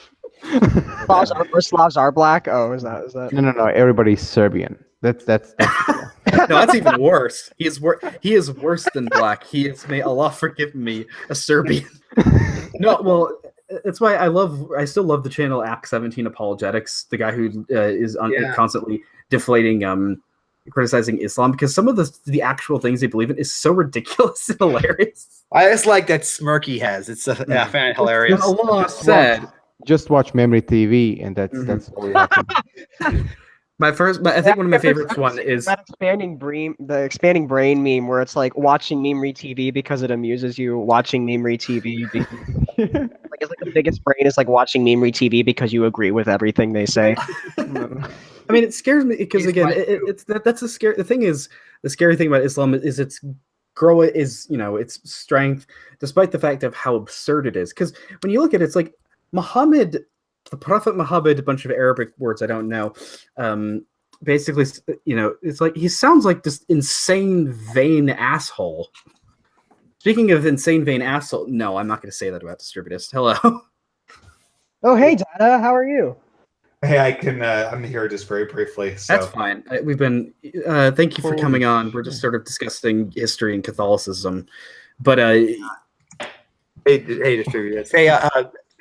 Slavs are black. Oh, is that? No. Everybody's Serbian. That's No, that's even worse. He is worse than black. He is, may Allah forgive me, a Serbian. No, well, that's why I still love the channel Act 17 Apologetics, the guy who is constantly deflating, criticizing Islam, because some of the actual things they believe in is so ridiculous and hilarious. I just like that smirk he has. It's I find it hilarious. Allah said, just watch Memory TV, and that's all you have to do. I think one of my favorites one is that the expanding brain meme where it's like watching Memory TV because it amuses you, watching Memory TV like it's like the biggest brain is like watching Memory TV because you agree with everything they say. I mean, it scares me because again, that's a scary. The thing is, the scary thing about Islam is its its strength, despite the fact of how absurd it is. Because when you look at it, it's like Muhammad. The Prophet Muhammad, a bunch of Arabic words I don't know. Basically, it's like he sounds like this insane, vain asshole. Speaking of insane, vain asshole, no, I'm not going to say that about Distributist. Hello. Oh, hey, Dada, how are you? Hey, I'm here just very briefly. So. That's fine. We've been. Thank you for coming on. We're just sort of discussing history and Catholicism, but hey, Distributist. Hey,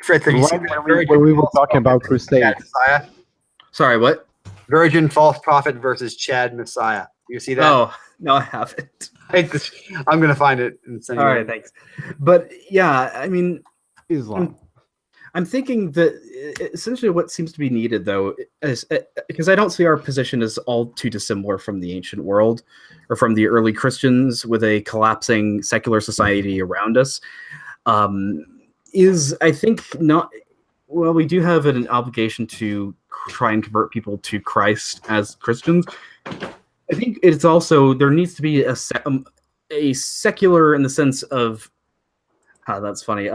Fritz, have you seen when we were talking about crusades? Sorry, what? Virgin False Prophet versus Chad Messiah. You see that? Oh, no, I haven't. I'm going to find it and send you. All right, thanks. But yeah, I mean, Islam. I'm thinking that essentially what seems to be needed, though, is because I don't see our position as all too dissimilar from the ancient world or from the early Christians with a collapsing secular society around us. Is I think not. Well, we do have an obligation to try and convert people to Christ as Christians. I think it's also there needs to be a secular in the sense of that's funny.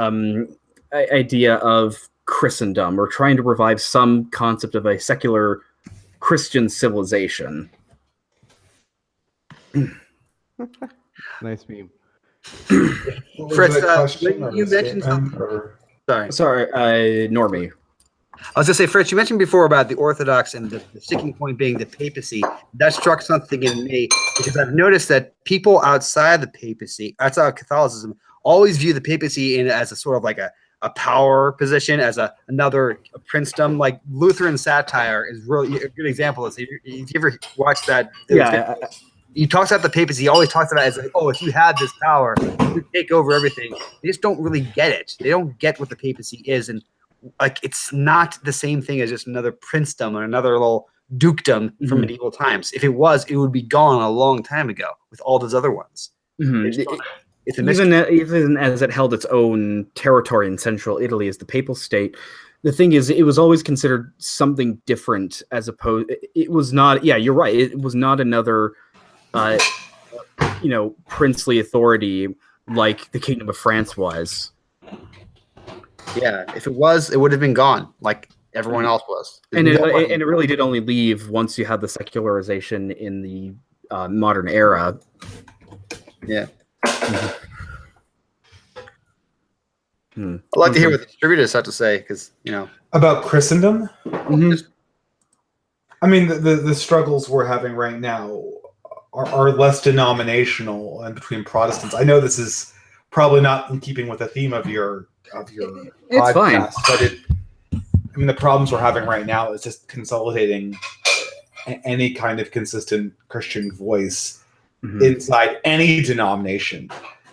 Idea of Christendom or trying to revive some concept of a secular Christian civilization. Nice meme. Fritz, you mentioned something. Sorry, Normie. I was going to say, Fritz, you mentioned before about the Orthodox and the sticking point being the papacy. That struck something in me because I've noticed that people outside the papacy, outside of Catholicism, always view the papacy as a sort of like a power position, as another princedom. Like Lutheran satire is really a good example of this. If you ever watch that, he talks about the papacy. He always talks about it as like, oh, if you had this power, you take over everything. They just don't really get it. They don't get what the papacy is, and like it's not the same thing as just another princedom or another little dukedom from medieval times. If it was, it would be gone a long time ago with all those other ones. It's even as it held its own territory in central Italy as the papal state. The thing is, it was always considered something different as opposed. It was not. Yeah, you're right. It was not another. Princely authority like the Kingdom of France was. Yeah, if it was, it would have been gone like everyone else was. And it really did only leave once you had the secularization in the modern era. Yeah. I'd like to hear what the distributors have to say because, About Christendom? I mean, the struggles we're having right now are less denominational and between Protestants. I know this is probably not in keeping with the theme of your it's fine. But the problems we're having right now is just consolidating any kind of consistent Christian voice inside any denomination.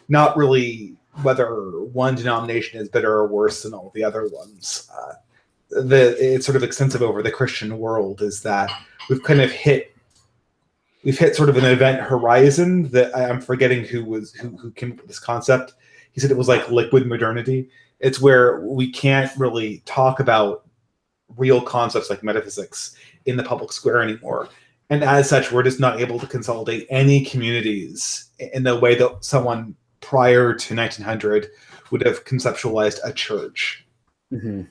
Not really whether one denomination is better or worse than all the other ones. It's sort of extensive over the Christian world is that we've hit sort of an event horizon that I'm forgetting who came up with this concept. He said it was like liquid modernity. It's where we can't really talk about real concepts like metaphysics in the public square anymore. And as such, we're just not able to consolidate any communities in the way that someone prior to 1900 would have conceptualized a church. And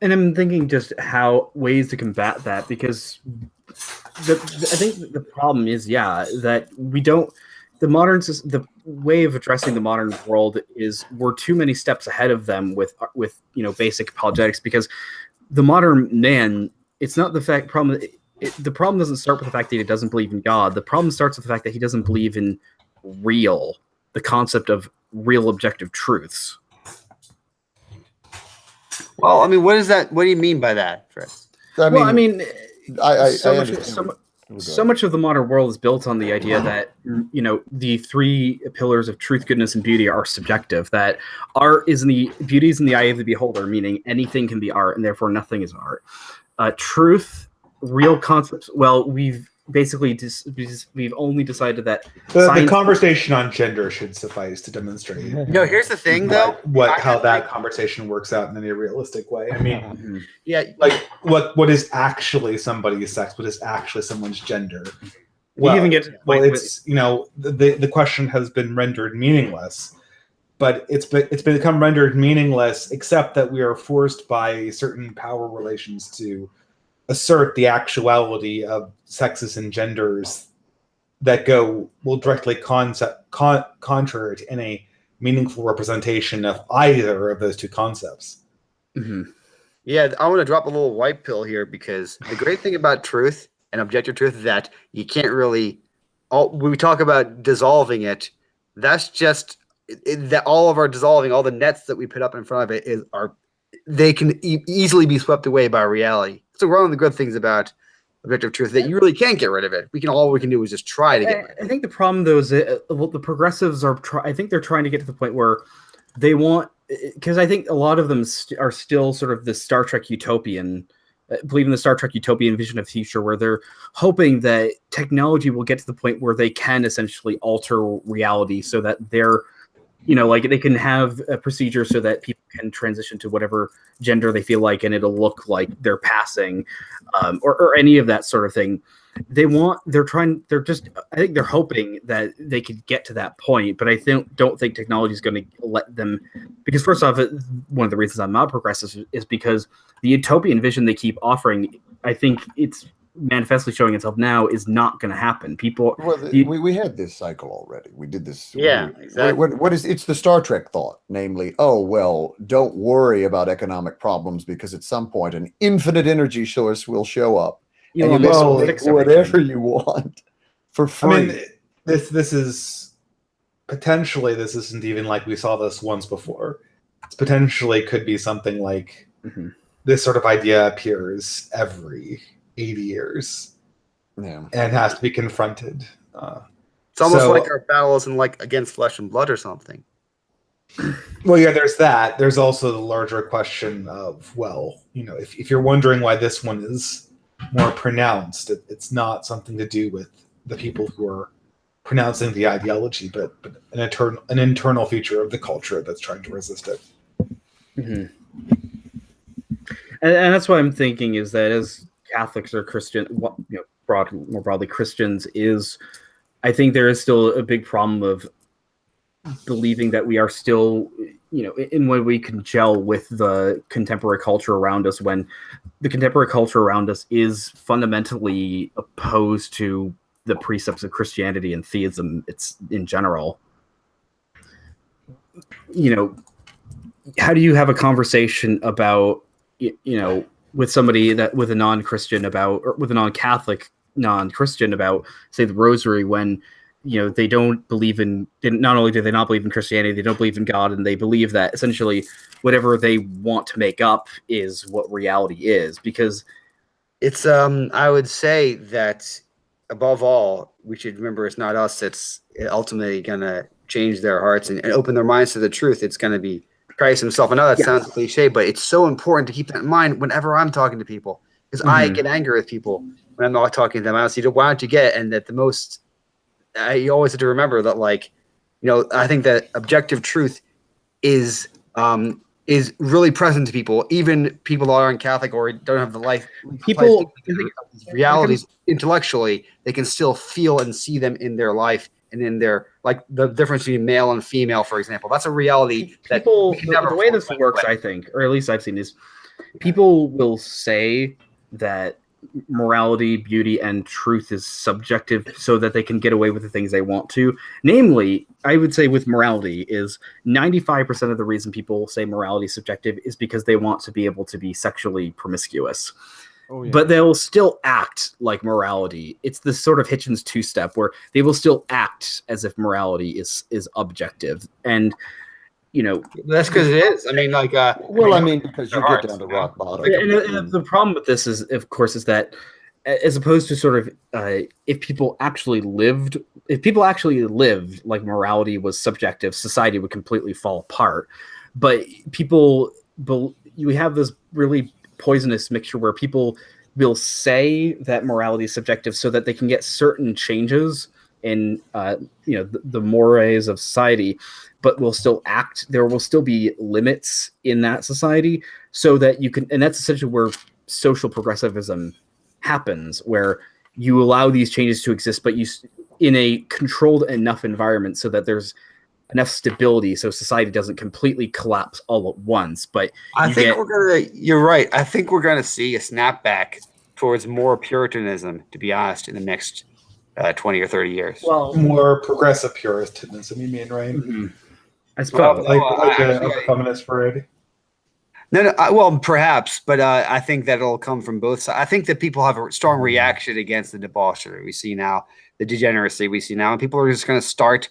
I'm thinking just how ways to combat that, because I think the problem is, that we don't, the way of addressing the modern world is we're too many steps ahead of them with basic apologetics, because the modern man, it's not the problem. The problem doesn't start with the fact that he doesn't believe in God. The problem starts with the fact that he doesn't believe in the concept of real objective truths. Well, I mean, what is that? What do you mean by that, Fritz? I mean, so much of the modern world is built on the idea that the three pillars of truth, goodness, and beauty are subjective. That beauty is in the eye of the beholder, meaning anything can be art, and therefore nothing is art. Truth, real concepts. Well, we've basically we've only decided that the conversation on gender should suffice to demonstrate. No, here's the thing, though. How that conversation works out in any realistic way. I mean, yeah, like what is actually somebody's sex? What is actually someone's gender? Well, even get it's the question has been rendered meaningless, but it's become rendered meaningless, except that we are forced by certain power relations to assert the actuality of sexes and genders that will directly contrary to any meaningful representation of either of those two concepts. Mm-hmm. Yeah, I want to drop a little white pill here, because the great thing about truth and objective truth is that you can't really. When we talk about dissolving it, that's just that all of our dissolving, all the nets that we put up in front of it they can easily be swept away by reality. So one of the good things about objective truth that you really can't get rid of it. All we can do is just try to get rid of it. I think the problem, though, is the progressives I think they're trying to get to the point where they want, because I think a lot of them are still sort of the Star Trek utopian, believe in the Star Trek utopian vision of the future, where they're hoping that technology will get to the point where they can essentially alter reality so that they're like they can have a procedure so that people can transition to whatever gender they feel like, and it'll look like they're passing, or any of that sort of thing. I think they're hoping that they could get to that point, but I don't think technology is going to let them, because first off, one of the reasons I'm not progressive is because the utopian vision they keep offering, I think it's manifestly showing itself now, is not going to happen. We had this cycle already. We did this. Yeah, exactly. It's the Star Trek thought, namely, oh well, don't worry about economic problems, because at some point an infinite energy source will show up, and you can make whatever you want for free. I mean, this is potentially, this isn't even like we saw this once before. It's potentially could be something like this sort of idea appears every 80 years, and has to be confronted. It's almost like our battles in against flesh and blood or something. Well, yeah, there's that. There's also the larger question of, if you're wondering why this one is more pronounced, it's not something to do with the people who are pronouncing the ideology, but an internal feature of the culture that's trying to resist it. Mm-hmm. And that's what I'm thinking, is that as Catholics or Christian, more broadly Christians, I think there is still a big problem of believing that we are still, in when we can gel with the contemporary culture around us, when the contemporary culture around us is fundamentally opposed to the precepts of Christianity and theism. It's in general. How do you have a conversation about, with somebody with a non-Christian or with a non-Catholic non-Christian about, say, the Rosary, when they don't believe in, not only do they not believe in Christianity, they don't believe in God, and they believe that essentially whatever they want to make up is what reality is. Because it's I would say that above all, we should remember it's not us that's ultimately gonna change their hearts and open their minds to the truth. It's gonna be Christ himself. I know that sounds cliche, but it's so important to keep that in mind whenever I'm talking to people, because I get angry with people when I'm not talking to them. I say, why don't you get it? And that you always have to remember that, I think that objective truth is really present to people, even people that aren't Catholic or don't have the life. People, realities intellectually, they can still feel and see them in their life and in their, the difference between male and female, for example. That's a reality that people. The way this works, I think, or at least I've seen, is people will say that morality, beauty, and truth is subjective so that they can get away with the things they want to. Namely, I would say with morality is 95% of the reason people say morality is subjective is because they want to be able to be sexually promiscuous. Oh, yeah. But they'll still act like morality. It's this sort of Hitchens two-step where they will still act as if morality is objective. And that's because it is. I mean, like, because you get down to rock bottom. And the problem with this is, of course, is that as opposed to sort of if people actually lived like morality was subjective, society would completely fall apart. But we have this really poisonous mixture where people will say that morality is subjective so that they can get certain changes in the mores of society, but will still act. There will still be limits in that society so that you can, and that's essentially where social progressivism happens, where you allow these changes to exist, but you in a controlled enough environment so that there's enough stability so society doesn't completely collapse all at once. But you're right. I think we're gonna see a snapback towards more Puritanism, to be honest, in the next 20 or 30 years. Well, more progressive Puritanism, you mean, right? Mm-hmm. I suppose like a feminist variety. No, perhaps, but I think that it'll come from both sides. I think that people have a strong reaction against the debauchery we see now, the degeneracy we see now, and people are just going to start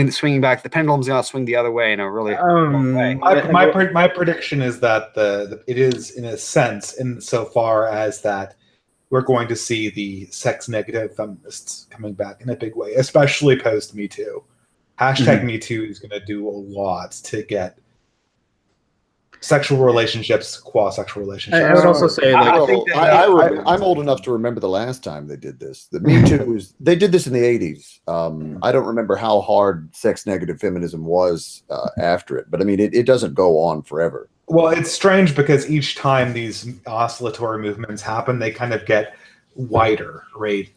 swinging back. The pendulum's going to swing the other way in a really way. My prediction is that it is, in a sense, insofar as that we're going to see the sex-negative feminists coming back in a big way, especially post-Me Too. Hashtag Me Too is going to do a lot to get sexual relationships, qua-sexual relationships. I would also say, I'm old enough to remember the last time they did this. The Me Too they did this in the 80s. I don't remember how hard sex-negative feminism was after it, but I mean, it doesn't go on forever. Well, it's strange because each time these oscillatory movements happen, they kind of get wider, right?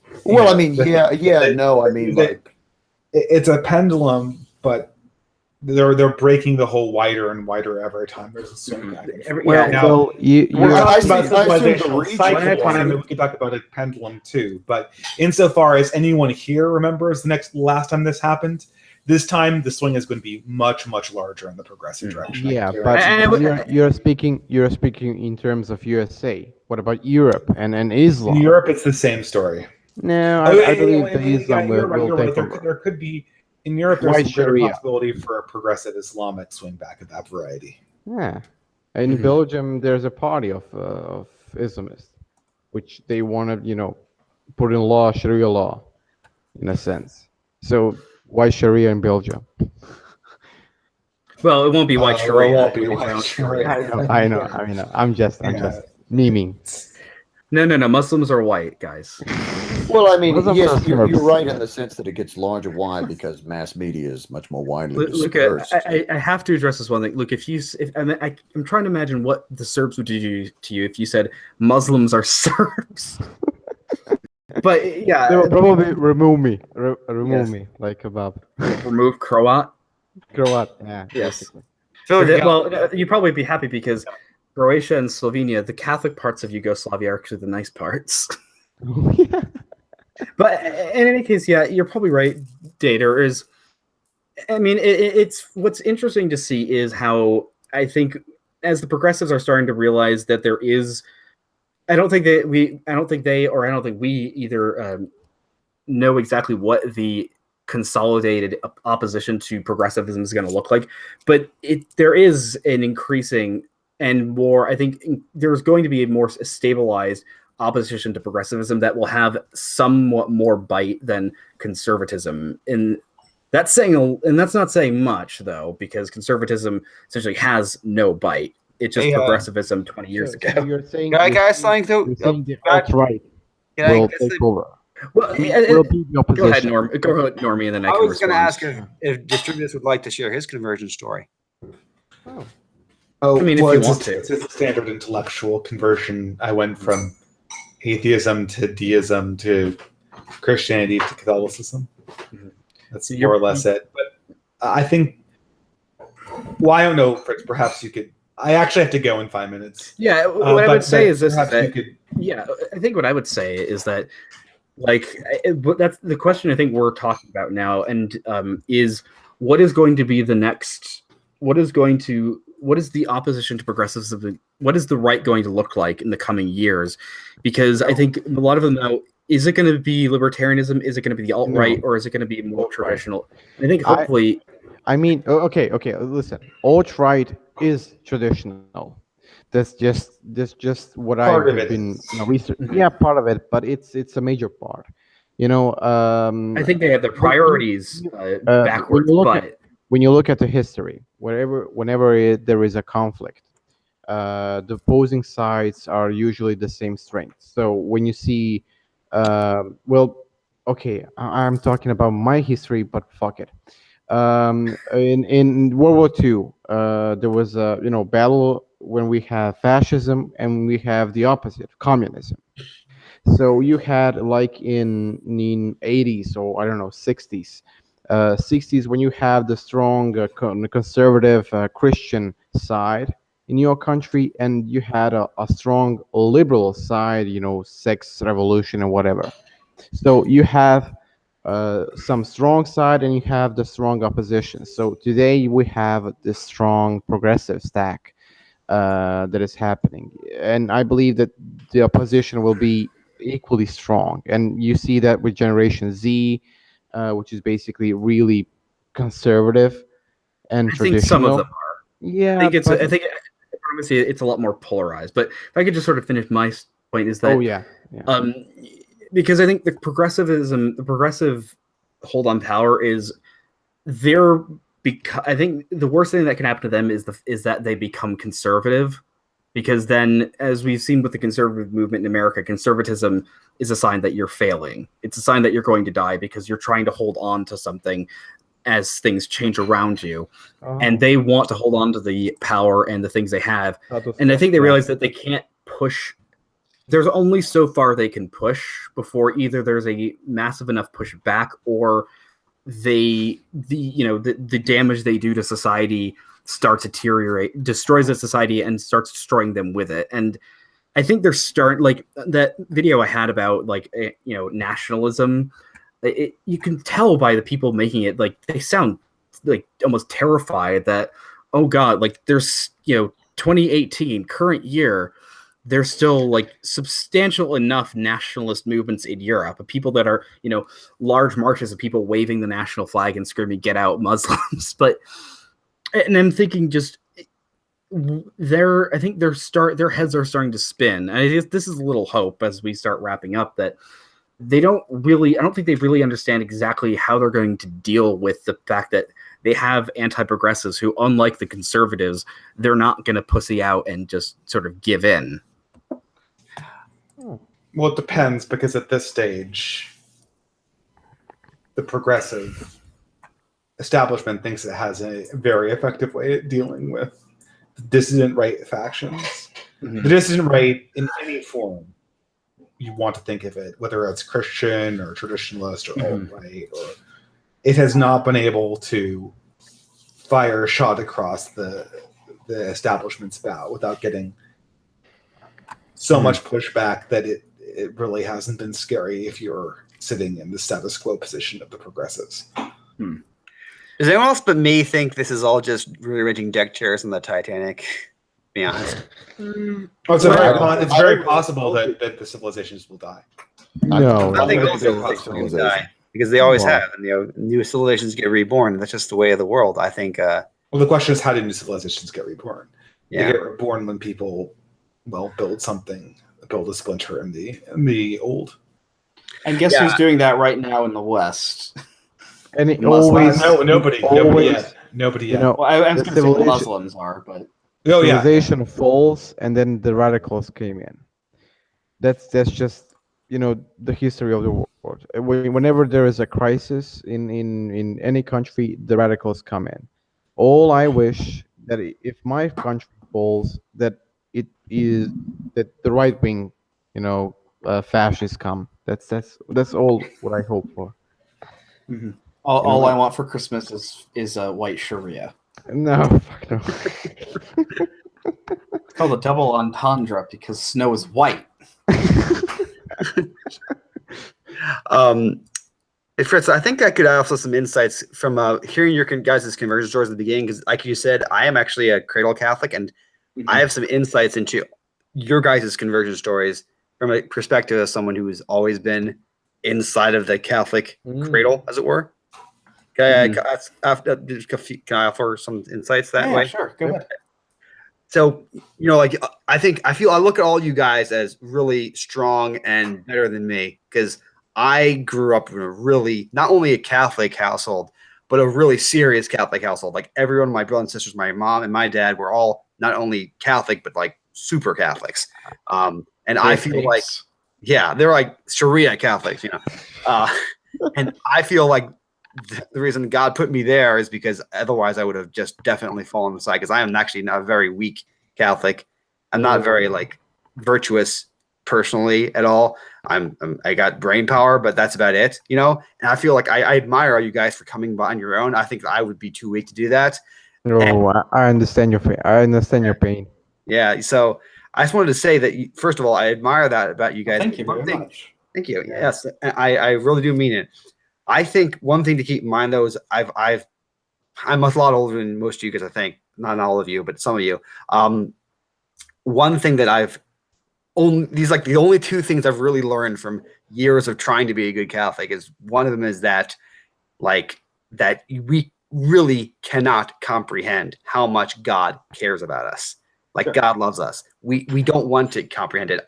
It's a pendulum, but they're breaking the whole wider and wider every time there's a swing back. We're talking about we could talk about a pendulum too, but insofar as anyone here remembers last time this happened, this time the swing is going to be much, much larger in the progressive direction. Yeah, but you're speaking in terms of USA. What about Europe and Islam? In Europe, it's the same story. No, I believe that Islam will take over. There could be, in Europe, there's a greater possibility for a progressive Islamic swing back of that variety. Yeah. In Belgium, there's a party of Islamists, which they want to, put in law, Sharia law, in a sense. So why Sharia in Belgium? Well, it won't be white Sharia. It won't be white Sharia. I know. I'm just memeing. No. Muslims are white, guys. Well, I mean, yes, you're right in the sense that it gets larger. Why? Because mass media is much more widely dispersed. I have to address this one thing. Look, I'm trying to imagine what the Serbs would do to you if you said Muslims are Serbs. But yeah, they will probably remove me. Remove me like kebab. Remove Croat. Yeah. Yes. Well, you'd probably be happy because Croatia and Slovenia, the Catholic parts of Yugoslavia, are actually the nice parts. Yeah. But in any case, yeah, you're probably right. It's what's interesting to see is how I think as the progressives are starting to realize that there is. I don't think we either know exactly what the consolidated opposition to progressivism is going to look like, but there is an increasing and more. I think there's going to be a more stabilized opposition to progressivism that will have somewhat more bite than conservatism. And that's not saying much though, because conservatism essentially has no bite. It's just progressivism 20 years ago. So you're saying, can I guys something though? The alt-right will take over. Well, will be the opposition. Go ahead, Normie, and then I was going to ask if Distributus would like to share his conversion story. I mean, if you want to. It's a standard intellectual conversion. I went from atheism to deism to Christianity to Catholicism. Mm-hmm. That's more or less it. But I think, I don't know, Fritz, perhaps you could. I actually have to go in 5 minutes. Yeah, what I would say is this: perhaps you could Yeah, I think what I would say is that, but that's the question I think we're talking about now, and is what is going to be the next? What is the opposition to progressivism? What is the right going to look like in the coming years? Because I think a lot of them now, is it going to be libertarianism? Is it going to be the alt-right, or is it going to be more traditional? And I think hopefully, I mean, okay, listen. Alt-right is traditional. That's just what Part of I've it been is. research. Yeah, part of it, but it's a major part. I think they have their priorities backwards. When you look at the history, whenever there is a conflict, the opposing sides are usually the same strength. So when you see, okay, I'm talking about my history, but fuck it. In World War II, there was a battle when we have fascism and we have the opposite, communism. So you had like in 80s or I don't know 60s, 60s when you have the strong conservative Christian side in your country, and you had a strong liberal side, sex revolution and whatever. So you have some strong side and you have the strong opposition. So today we have this strong progressive stack that is happening, and I believe that the opposition will be equally strong. And you see that with Generation Z, which is basically really conservative and I traditional. think some of them are. Yeah, I think obviously it's a lot more polarized. But if I could just sort of finish my point is that because I think the progressive hold on power is I think the worst thing that can happen to them is that they become conservative, because then, as we've seen with the conservative movement in America, conservatism is a sign that you're failing. It's a sign that you're going to die because you're trying to hold on to something as things change around you. And they want to hold on to the power and the things they have. And I think they realize that they can't push. There's only so far they can push before either there's a massive enough pushback or the damage they do to society starts to deteriorate, destroys the society, and starts destroying them with it. And I think they're like that video I had about nationalism. You can tell by the people making it, like they sound like almost terrified that, oh God, like there's 2018 current year. There's still like substantial enough nationalist movements in Europe of people that are, large marches of people waving the national flag and screaming, "Get out, Muslims!" And I'm thinking just I think their heads are starting to spin. And I guess this is a little hope as we start wrapping up that I don't think they really understand exactly how they're going to deal with the fact that they have anti-progressives who, unlike the conservatives, they're not going to pussy out and just sort of give in. Well, it depends, because at this stage, the progressive establishment thinks it has a very effective way at dealing with dissident right factions. Mm-hmm. The dissident right in any form you want to think of it, whether it's Christian or traditionalist or alt-right, or it has not been able to fire a shot across the establishment's bow without getting so much pushback that it really hasn't been scary if you're sitting in the status quo position of the progressives. Does anyone else but me think this is all just rearranging deck chairs on the Titanic? Be honest. It's very possible that the civilizations will die. No, I think all civilizations will die because they always have, and new civilizations get reborn. That's just the way of the world. I think. Well, the question is, how do new civilizations get reborn? Yeah. They get reborn when people, build a splinter in the old. And guess who's doing that right now in the West? And it always nobody yet. Well, I was going to say the Muslims are, but civilization falls, and then the radicals came in. That's just the history of the world. Whenever there is a crisis in any country, the radicals come in. All I wish that if my country falls, that it is that the right wing, fascists come. That's all what I hope for. Mm-hmm. All I want for Christmas is a white Sharia. No, fuck no. It's called a double entendre because snow is white. Fritz, I think I could also some insights from hearing your guys' conversion stories at the beginning, because like you said, I am actually a cradle Catholic, and I have some insights into your guys' conversion stories from a perspective of someone who has always been inside of the Catholic cradle, as it were. Can I offer some insights that way? Sure. Go ahead. So, like I look at all you guys as really strong and better than me, because I grew up in a really, not only a Catholic household, but a really serious Catholic household. Like every one of my brothers and sisters, my mom and my dad were all not only Catholic, but like super Catholics. And I feel like, yeah, they're like Sharia Catholics, and I feel like the reason God put me there is because otherwise I would have just definitely fallen aside, because I am actually not a very weak Catholic. I'm not very like virtuous personally at all. I got brain power, but that's about it, And I feel like I admire all you guys for coming by on your own. I think I would be too weak to do that. No, I understand your pain. I understand your pain. Yeah. So I just wanted to say that first of all, I admire that about you guys. Thank you very much. Thank you. Yes, I really do mean it. I think one thing to keep in mind though is I'm a lot older than most of you guys. I think not all of you, but some of you. One thing that these like the only two things I've really learned from years of trying to be a good Catholic is one of them is that we really cannot comprehend how much God cares about us. Like God loves us. We don't want to comprehend it.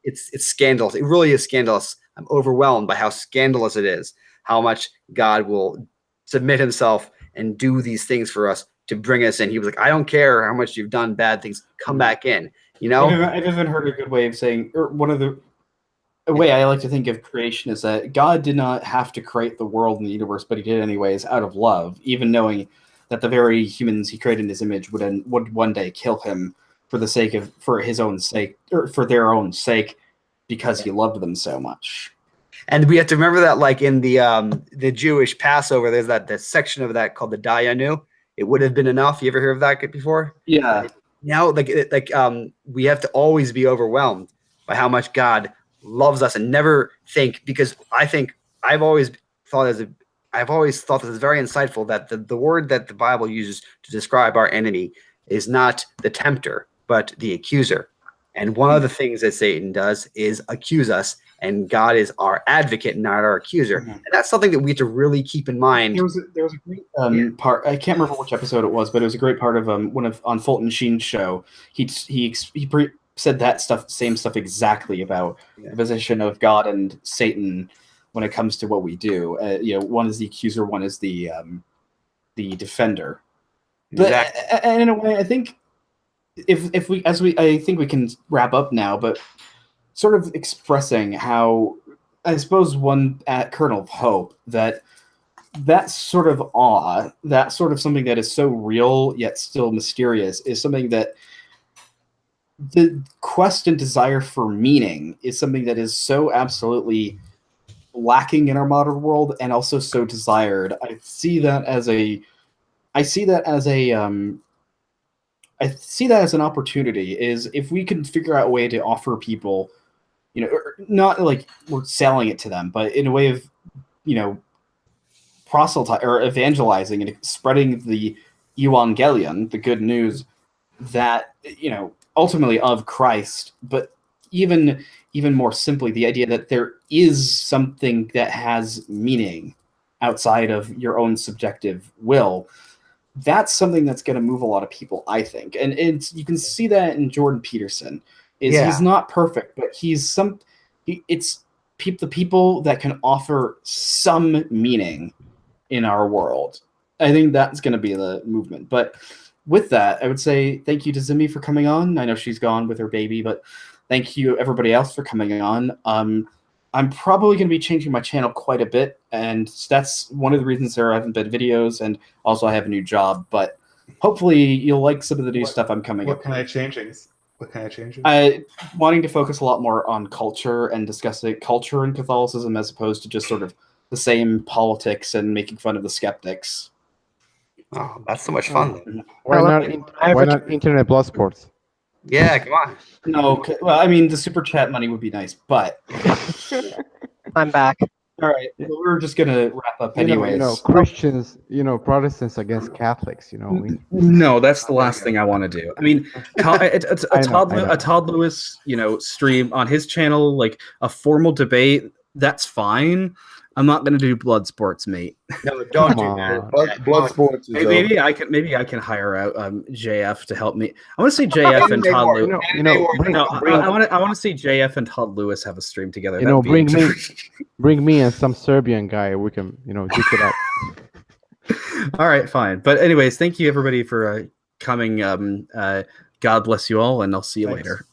It's scandalous. It really is scandalous. I'm overwhelmed by how scandalous it is, how much God will submit himself and do these things for us to bring us in. He was like, I don't care how much you've done bad things, come back in. I've even heard a good way of saying, or a way I like to think of creation is that God did not have to create the world and the universe, but he did anyways out of love, even knowing that the very humans he created in his image would one day kill him for his own sake, or for their own sake, because he loved them so much. And we have to remember that, like in the Jewish Passover, there's that section of that called the Dayanu. It would have been enough. You ever heard of that before? Yeah. Now, we have to always be overwhelmed by how much God loves us, and never think, because I've always thought this is very insightful, that the word that the Bible uses to describe our enemy is not the tempter, but the accuser. And one of the things that Satan does is accuse us, and God is our advocate, not our accuser. And that's something that we have to really keep in mind. There was a great part. I can't remember which episode it was, but it was a great part of on Fulton Sheen's show. He said that same stuff exactly about the position of God and Satan when it comes to what we do. One is the accuser, one is the defender. Exactly. But and in a way, I think I think we can wrap up now, but sort of expressing how, I suppose, one kernel of hope that sort of awe, that sort of something that is so real yet still mysterious, is something that the quest and desire for meaning is something that is so absolutely lacking in our modern world, and also so desired. I see that as an opportunity, is if we can figure out a way to offer people, not like we're selling it to them, but in a way of, proselytizing or evangelizing and spreading the evangelion, the good news that, ultimately of Christ, but even more simply, the idea that there is something that has meaning outside of your own subjective will. That's something that's going to move a lot of people, I think. And you can see that in Jordan Peterson. He's not perfect, but it's the people that can offer some meaning in our world. I think that's going to be the movement. But with that, I would say thank you to Zimmi for coming on. I know she's gone with her baby, but thank you everybody else for coming on. I'm probably going to be changing my channel quite a bit, and that's one of the reasons there haven't been videos, and also I have a new job, but hopefully you'll like some of the new stuff I'm coming up with. What kind of changes? Wanting to focus a lot more on culture and discussing culture and Catholicism, as opposed to just sort of the same politics and making fun of the skeptics. Oh, that's so much fun. Why not Internet Plus Sports? Yeah, come on. No, well, I mean, the super chat money would be nice, but I'm back. all right, well, we're just gonna wrap up anyways. Christians, Protestants against Catholics. No, that's the last thing I want to do. I mean, a Todd Lewis, stream on his channel, like a formal debate. That's fine. I'm not going to do blood sports, mate. No, don't do that. Blood sports. Is maybe I can hire out JF to help me. I want to see JF and Todd Lewis. I want to see JF and Todd Lewis have a stream together. Bring me and some Serbian guy. We can duke it up. All right, fine. But anyways, thank you everybody for coming. God bless you all, and I'll see you later.